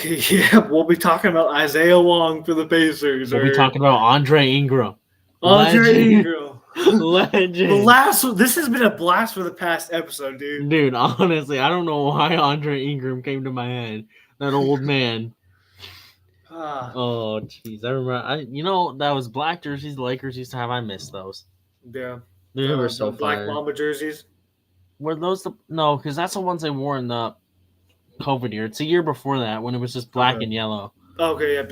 Yeah, we'll be talking about Isaiah Wong for the Pacers. We'll be talking about Andre Ingram. Legend. This has been a blast for the past episode, dude. Dude, honestly, I don't know why Andre Ingram came to my head. That old man. Oh, jeez. I remember. That was black jerseys the Lakers used to have. I miss those. Yeah. They were so black Mamba jerseys. Were those no? Because that's the ones they wore in the COVID year. It's a year before that when it was just black and yellow. Okay. Yep.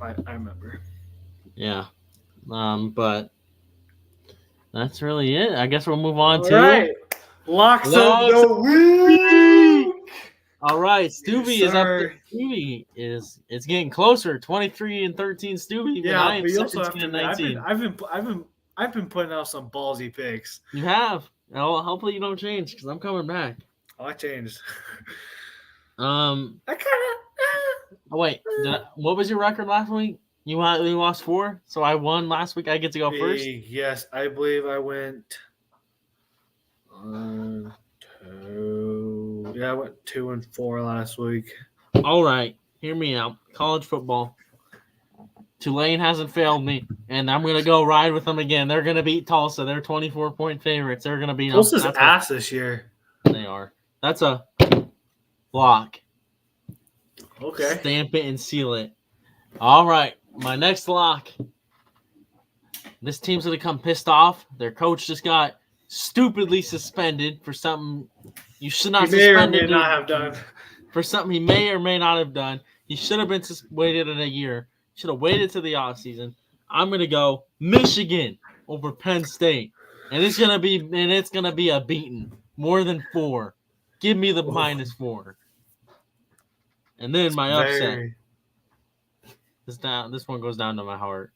I remember. Yeah. But that's really it. I guess we'll move on to right. Locks of the week. All right, Stubby is up there. Stubby it's getting closer. 23-13, Stubby. Yeah, but you also have to. I've been putting out some ballsy picks. You have. Well, hopefully you don't change because I'm coming back. Oh, I changed. I kind of. Oh wait, what was your record last week? You lost 4, so I won last week. I get to go first. Yes, I believe I went 1, 2. Yeah, I went 2 and 4 last week. All right, hear me out. College football. Tulane hasn't failed me, and I'm gonna go ride with them again. They're gonna beat Tulsa. They're 24-point favorites. They're gonna beat Tulsa's ass this year. They are. That's a lock. Okay. Stamp it and seal it. All right. My next lock. This team's going to come pissed off. Their coach just got stupidly suspended for something you should not suspend him. Not have done. For something he may or may not have done. He should have been waited in a year. Should have waited to the offseason. I'm going to go Michigan over Penn State. And it's going to be a beating. More than 4. Give me the -4. And then my upset. This one goes down to my heart.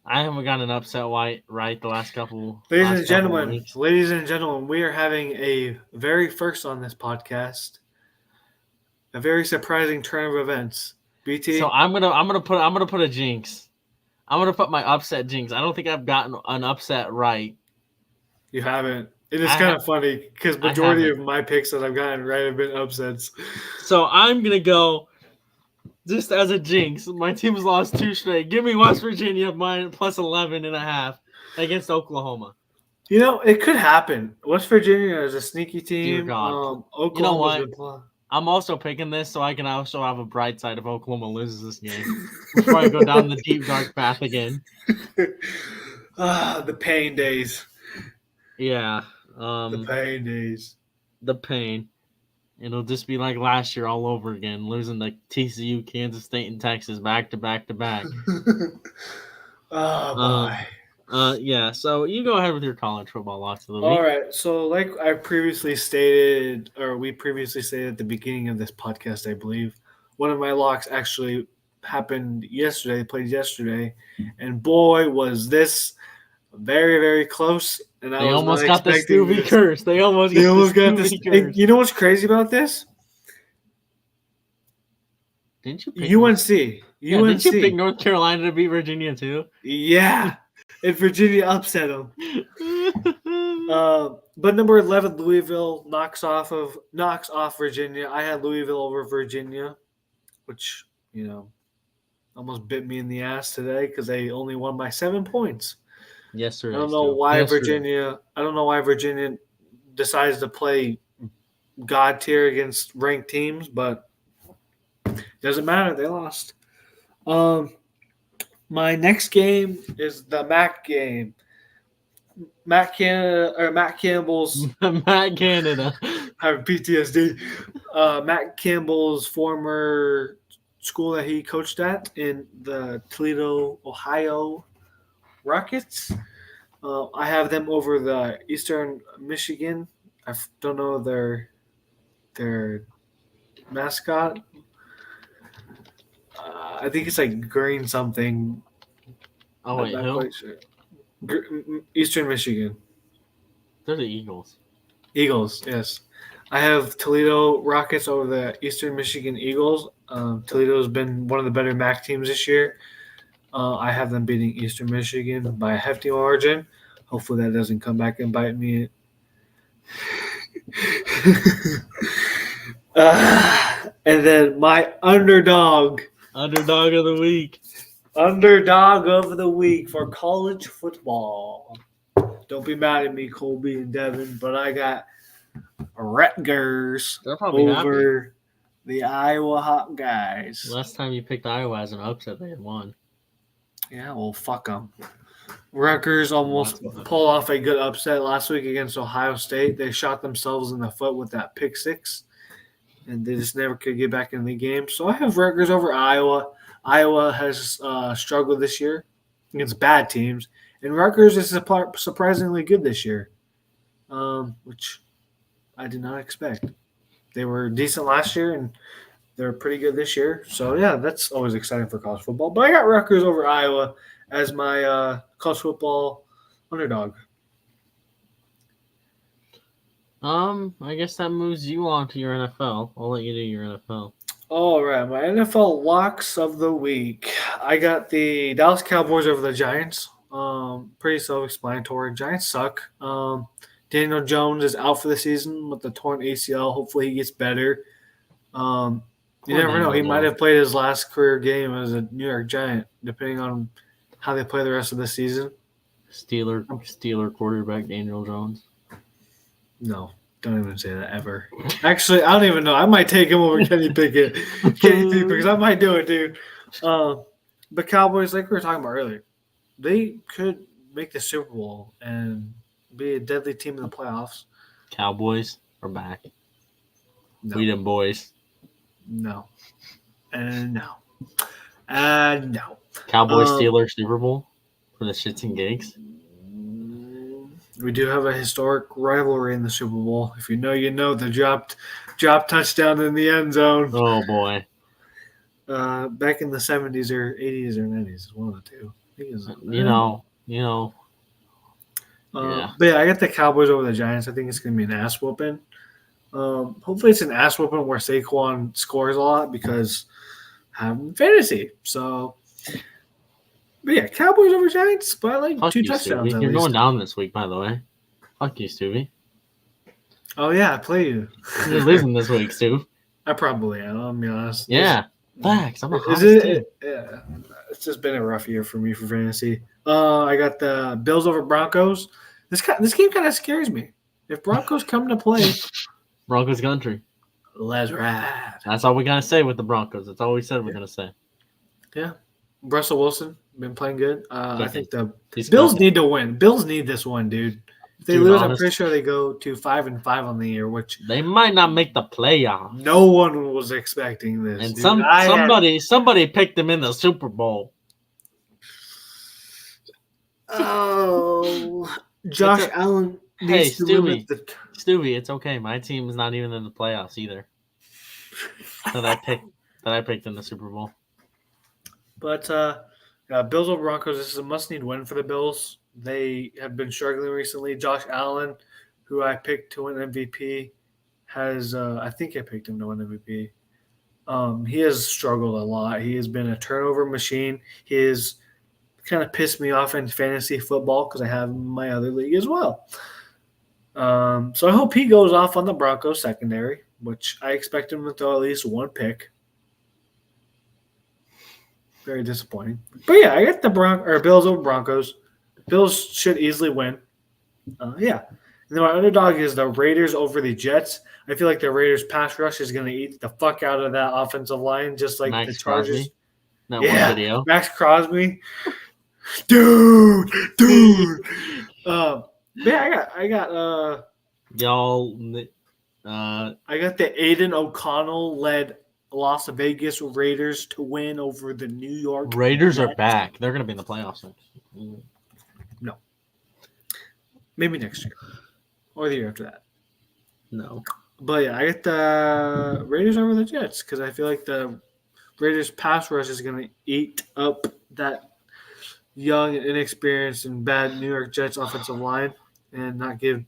I haven't gotten an upset right the last couple. Ladies and gentlemen, we are having a very first on this podcast. A very surprising turn of events. BT. So I'm gonna put a jinx. I'm gonna put my upset jinx. I don't think I've gotten an upset right. You haven't. It is kind of funny because majority of my picks that I've gotten right have been upsets. So I'm gonna go. Just as a jinx, my team has lost 2 straight. Give me West Virginia plus 11.5 against Oklahoma. It could happen. West Virginia is a sneaky team. Oklahoma. You know what? I'm also picking this so I can also have a bright side if Oklahoma loses this game. Before I go down the deep, dark path again. The pain days. Yeah. The pain days. the pain. It'll just be like last year all over again, losing to TCU, Kansas State, and Texas back to back to back. Oh, boy. Yeah, so you go ahead with your college football locks of the week. All right. So, like I previously stated, or we previously stated at the beginning of this podcast, I believe, one of my locks actually happened yesterday, played yesterday. And boy, was this very, very close. And They almost got the Stubby curse. They almost got this. And you know what's crazy about this? Didn't you pick UNC. Didn't you pick North Carolina to beat Virginia too? Yeah. And Virginia upset them. But number 11, Louisville knocks off Virginia. I had Louisville over Virginia, which, almost bit me in the ass today because they only won by 7 points. Yesterday. I don't know why Virginia decides to play God tier against ranked teams, but it doesn't matter. They lost. My next game is the MAC game. Matt Campbell's Matt Canada. I have PTSD. Matt Campbell's former school that he coached at in the Toledo, Ohio Rockets. I have them over the Eastern Michigan. I don't know their mascot. I think it's like green something. Oh, wait, who? Sure. Eastern Michigan. They're the Eagles. Eagles, yes. I have Toledo Rockets over the Eastern Michigan Eagles. Toledo's been one of the better MAC teams this year. I have them beating Eastern Michigan by a hefty margin. Hopefully that doesn't come back and bite me. And then my underdog of the week. Underdog of the week for college football. Don't be mad at me, Colby and Devin, but I got Rutgers over the Iowa Hawkeyes. Last time you picked Iowa as an upset, they had won. Yeah, well, fuck them. Rutgers almost pulled off a good upset last week against Ohio State. They shot themselves in the foot with that pick six, and they just never could get back in the game. So I have Rutgers over Iowa. Iowa has struggled this year against bad teams, and Rutgers is surprisingly good this year, which I did not expect. They were decent last year, and they're pretty good this year. So, yeah, that's always exciting for college football. But I got Rutgers over Iowa as my college football underdog. I guess that moves you on to your NFL. I'll let you do your NFL. All right, my NFL locks of the week. I got the Dallas Cowboys over the Giants. Pretty self-explanatory. Giants suck. Daniel Jones is out for the season with the torn ACL. Hopefully he gets better. You never know. He might have played his last career game as a New York Giant, depending on how they play the rest of the season. Steeler quarterback Daniel Jones. No. Don't even say that ever. Actually, I don't even know. I might take him over Kenny Pickett. Because I might do it, dude. But Cowboys, like we were talking about earlier, they could make the Super Bowl and be a deadly team in the playoffs. Cowboys are back. No. We them boys. No. And no. And no. Cowboys Steelers Super Bowl for the shits and gigs. We do have a historic rivalry in the Super Bowl. If you know, you know. The dropped touchdown in the end zone. Oh, boy. Back in the 70s or 80s or 90s. One of the two. Yeah. But yeah, I got the Cowboys over the Giants. I think it's going to be an ass whooping. Hopefully it's an ass whooping where Saquon scores a lot because having fantasy. So, but yeah, Cowboys over Giants by like Fuck 2 touchdowns. You're going down this week, by the way. Fuck you, Stubby. Oh yeah, I play you. You're losing this week, Stu. I probably am. I'll be honest. Yeah, facts. I'm a hot Yeah, it's just been a rough year for me for fantasy. I got the Bills over Broncos. This game kind of scares me. If Broncos come to play, Broncos country. Let's ride. That's all we gotta say with the Broncos. That's all we said we're gonna say. Yeah, Russell Wilson been playing good. I think the He's Bills need to win. Bills need this one, dude. If they lose, I'm pretty sure they go to 5-5 on the year, which they might not make the playoffs. No one was expecting this. And somebody picked them in the Super Bowl. Oh, Josh Allen needs to limit the. Stewie, it's okay. My team is not even in the playoffs either. that I picked in the Super Bowl. But Bills over Broncos. This is a must-need win for the Bills. They have been struggling recently. Josh Allen, who I picked to win MVP, has I think I picked him to win MVP. He has struggled a lot. He has been a turnover machine. He has kind of pissed me off in fantasy football because I have him in my other league as well. So I hope he goes off on the Broncos secondary, which I expect him to throw at least one pick. Very disappointing. But yeah, I got the Bills over Broncos. Bills should easily win. Yeah. And then my underdog is the Raiders over the Jets. I feel like the Raiders pass rush is going to eat the fuck out of that offensive line, just like Max the Chargers. Crosby. That one video. Max Crosby. Dude. Yeah, I got y'all. I got the Aiden O'Connell led Las Vegas Raiders to win over the New York Raiders Jets. are back. They're going to be in the playoffs. No. Maybe next year. Or the year after that. No. But yeah, I got the Raiders over the Jets because I feel like the Raiders pass rush is going to eat up that young, inexperienced, and bad New York Jets offensive line and not give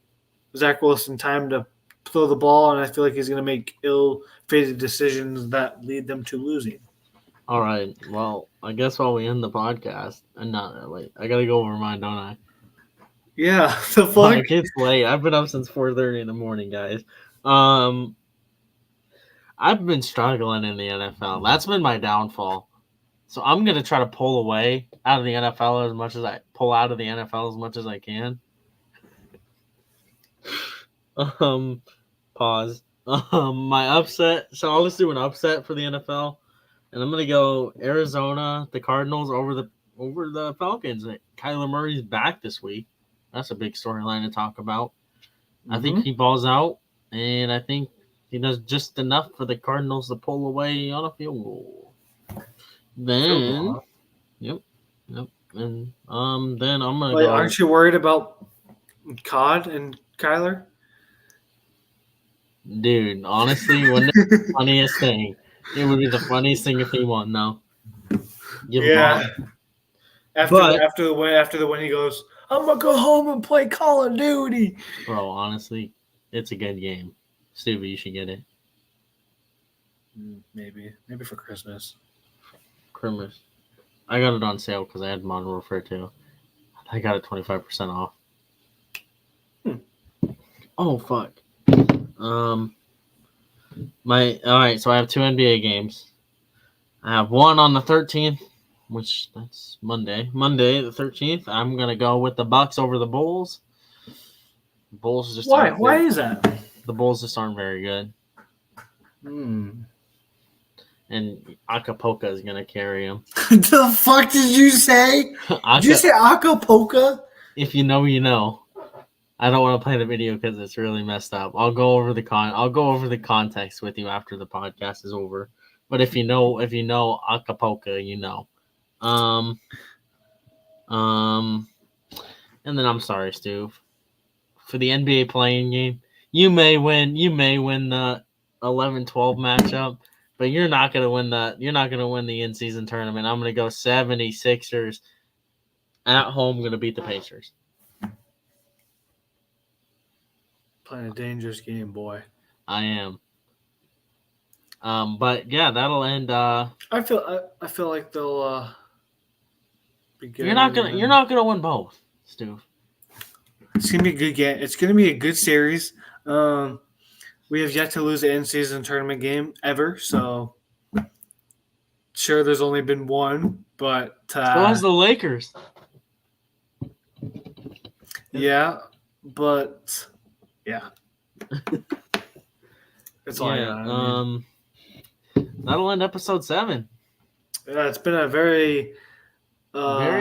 Zach Wilson time to throw the ball, and I feel like he's going to make ill-fated decisions that lead them to losing. All right. Well, I guess while we end the podcast, and not wait, I got to go over mine, don't I? Yeah, the fuck? It's late. I've been up since 4:30 in the morning, guys. I've been struggling in the NFL. That's been my downfall. So I'm going to try to pull away out of the NFL as much as I can. Pause. My upset. So I'll just do an upset for the NFL, and I'm gonna go Arizona, the Cardinals over the Falcons. Kyler Murray's back this week. That's a big storyline to talk about. I think he balls out, and I think he does just enough for the Cardinals to pull away on a field goal. Then, yep, and then I'm gonna go. Aren't you worried about COD and Kyler? Dude, honestly, wouldn't it be the funniest thing? It would be the funniest thing if he won, though. After the win, he goes, I'm going to go home and play Call of Duty. Bro, honestly, it's a good game. Stevie, you should get it. Maybe for Christmas. I got it on sale because I had Modern Warfare 2. I got it 25% off. Oh, fuck. All right, so I have 2 NBA games. I have one on the 13th, which that's Monday the 13th. I'm gonna go with the Bucks over the Bulls. The Bulls just why is that? The Bulls just aren't very good. And Acapulco is gonna carry them. The fuck did you say? Did you say Acapulco? If you know, you know. I don't want to play the video because it's really messed up. I'll go over the context with you after the podcast is over. But if you know Acapulco, you know. And then I'm sorry, Stu. For the NBA playing game, you may win the 11-12 matchup, but you're not gonna win the in-season tournament. I'm gonna go 76ers at home, gonna beat the Pacers. Playing a dangerous game, boy. I am. But yeah, that'll end. I feel like they'll be good. You're not gonna win both, Stu. It's gonna be a good game. It's gonna be a good series. We have yet to lose an in-season tournament game ever. So sure, there's only been one, but so has the Lakers. Yeah, but. Yeah. That's all I got. That'll end episode 7. Yeah, it's been a very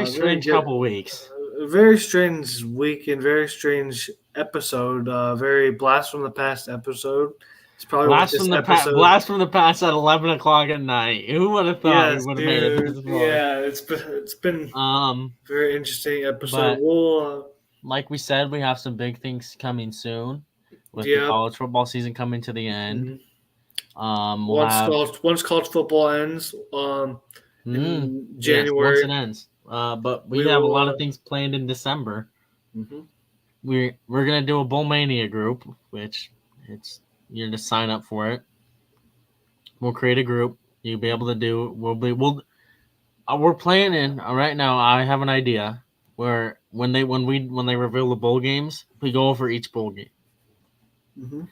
strange couple weeks. A very strange week and very strange episode. Very blast from the past episode. It's probably blast from the past at 11 o'clock at night. Who would have thought we would have made it this far? Yeah, it's been very interesting episode. But like we said, we have some big things coming soon with the college football season coming to the end. Once college football ends in January. Yes, once it ends. But we have a lot of things planned in December. Mm-hmm. We're gonna do a Bull Mania group, which you're to sign up for it. We'll create a group. You'll be able to do. We're planning right now. I have an idea where when they reveal the bowl games, we go over each bowl game. Mm-hmm.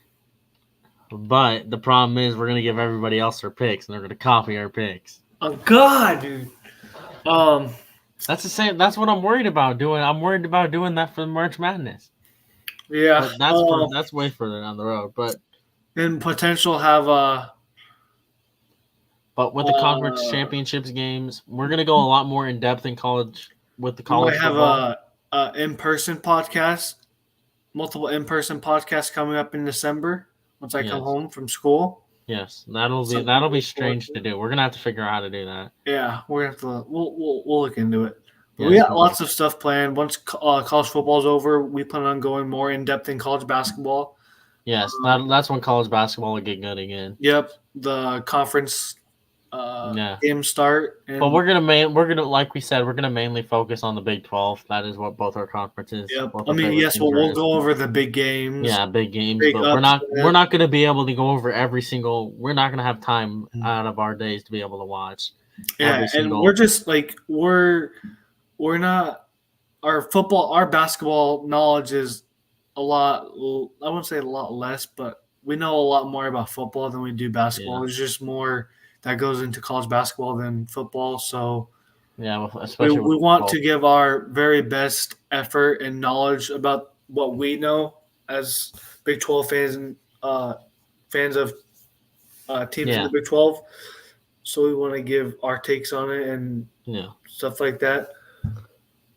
But the problem is we're gonna give everybody else their picks, and they're gonna copy our picks. Oh God, dude. That's the same. That's what I'm worried about doing. I'm worried about doing that for March Madness. Yeah, but that's way further down the road. But and potential have But with the conference championships games, we're gonna go a lot more in depth in college with the college. We have a in-person podcast, multiple in-person podcasts coming up in December once I come home from school. Yes, that'll be strange to do. We're gonna have to figure out how to do that. Yeah, we're gonna have to. We'll look into it. We got lots of stuff planned. Once college football's over, we plan on going more in depth in college basketball. Yes, that's when college basketball will get good again. Yep, the conference games start. But we're gonna like we said, we're gonna mainly focus on the Big 12. That is what both our conferences. Yep. We'll go over the big games. Yeah, big games. But we're not gonna be able to go over every single. We're not gonna have time out of our days to be able to watch. Yeah, and we're just like we're not our basketball knowledge is a lot. I wouldn't say a lot less, but we know a lot more about football than we do basketball. Yeah. There's just more that goes into college basketball than football. So yeah, especially we want to give our very best effort and knowledge about what we know as Big 12 fans and fans of teams in the Big 12. So we want to give our takes on it and stuff like that.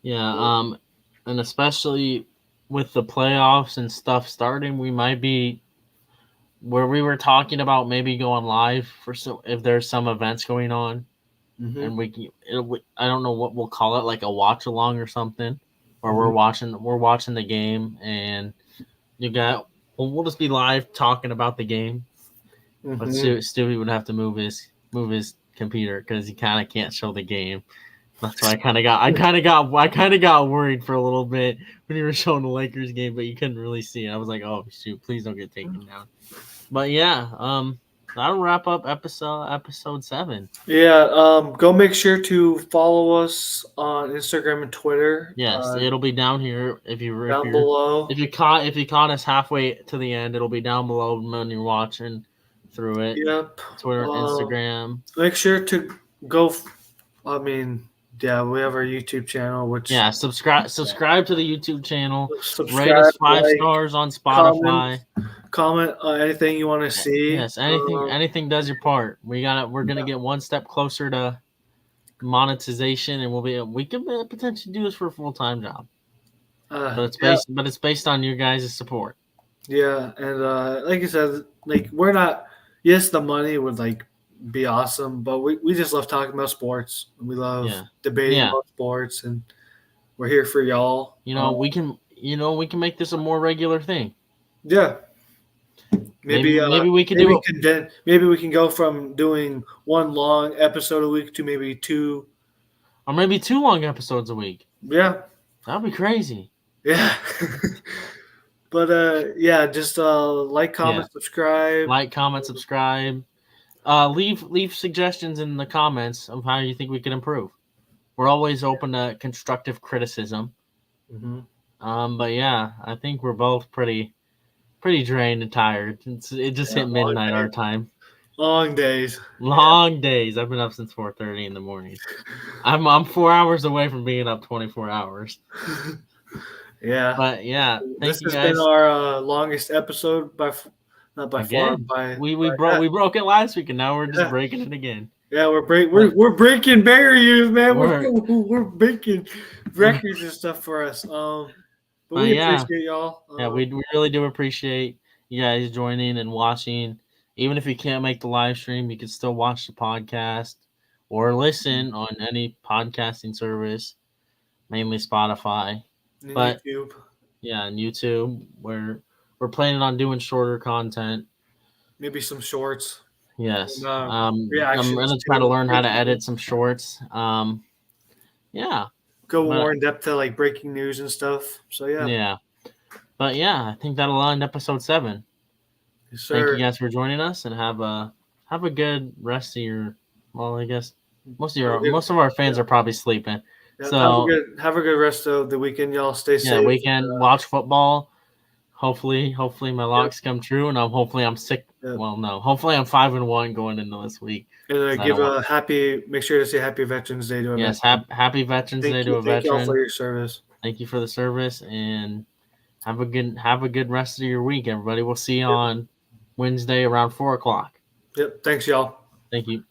Yeah, and especially with the playoffs and stuff starting, we might be where we were talking about maybe going live if there's some events going on, and I don't know what we'll call it, like a watch along or something, where we're watching the game and we'll just be live talking about the game. But Stewie would have to move his computer because he kind of can't show the game. That's why I kind of got worried for a little bit when you were showing the Lakers game, but you couldn't really see it. I was like, oh shoot, please don't get taken down. But yeah, that'll wrap up episode 7. Yeah, go make sure to follow us on Instagram and Twitter. Yes, it'll be down here below. If you caught us halfway to the end, it'll be down below when you're watching through it. Yep. Twitter, Instagram. Make sure to go. Yeah, we have our YouTube channel, which subscribe to the YouTube channel. Rate us 5 stars on Spotify. Comment anything you want to see. Yes, anything does your part. We're gonna get one step closer to monetization, and we can potentially do this for a full-time job. But it's based on your guys' support. Yeah, and like I said, like we're not. Yes, the money would be awesome, but we just love talking about sports. We love debating about sports, and we're here for y'all. We can make this a more regular thing. Yeah. Maybe we can maybe we can go from doing one long episode a week to maybe 2 or maybe 2 long episodes a week. Yeah. That'd be crazy. Yeah. But just like, comment, subscribe. Like, comment, subscribe. Leave suggestions in the comments of how you think we can improve. We're always open to constructive criticism. But yeah, I think we're both pretty drained and tired. It just hit midnight our time. Long days. I've been up since 4:30 in the morning. I'm 4 hours away from being up 24 hours. Yeah. But yeah, this has been our longest episode not by far. We broke it last week, and now we're just breaking it again. Yeah, we're breaking barriers, man. We're breaking records and stuff for us. But We appreciate y'all. We really do appreciate you guys joining and watching. Even if you can't make the live stream, you can still watch the podcast or listen on any podcasting service, mainly Spotify. But YouTube. Yeah, and YouTube. We're planning on doing shorter content. Maybe some shorts. Yes. I'm gonna try to learn how to edit some shorts. Yeah. Go more in depth to like breaking news and stuff. So yeah. Yeah. But yeah, I think that'll end episode 7. Yes, sir. Thank you guys for joining us, and have a good rest of your. Well, I guess most of our fans are probably sleeping. Yeah, so have a good rest of the weekend, y'all. Stay safe. Yeah, weekend. Watch football. Hopefully my locks come true, and I'm sick. Yeah. Well, no. Hopefully I'm 5-1 going into this week. And make sure to say Happy Veterans Day to a Yes, happy Veterans Day to a veteran. Thank you all for your service. Thank you for the service, and have a good rest of your week, everybody. We'll see you on Wednesday around 4:00. Yep. Thanks, y'all. Thank you.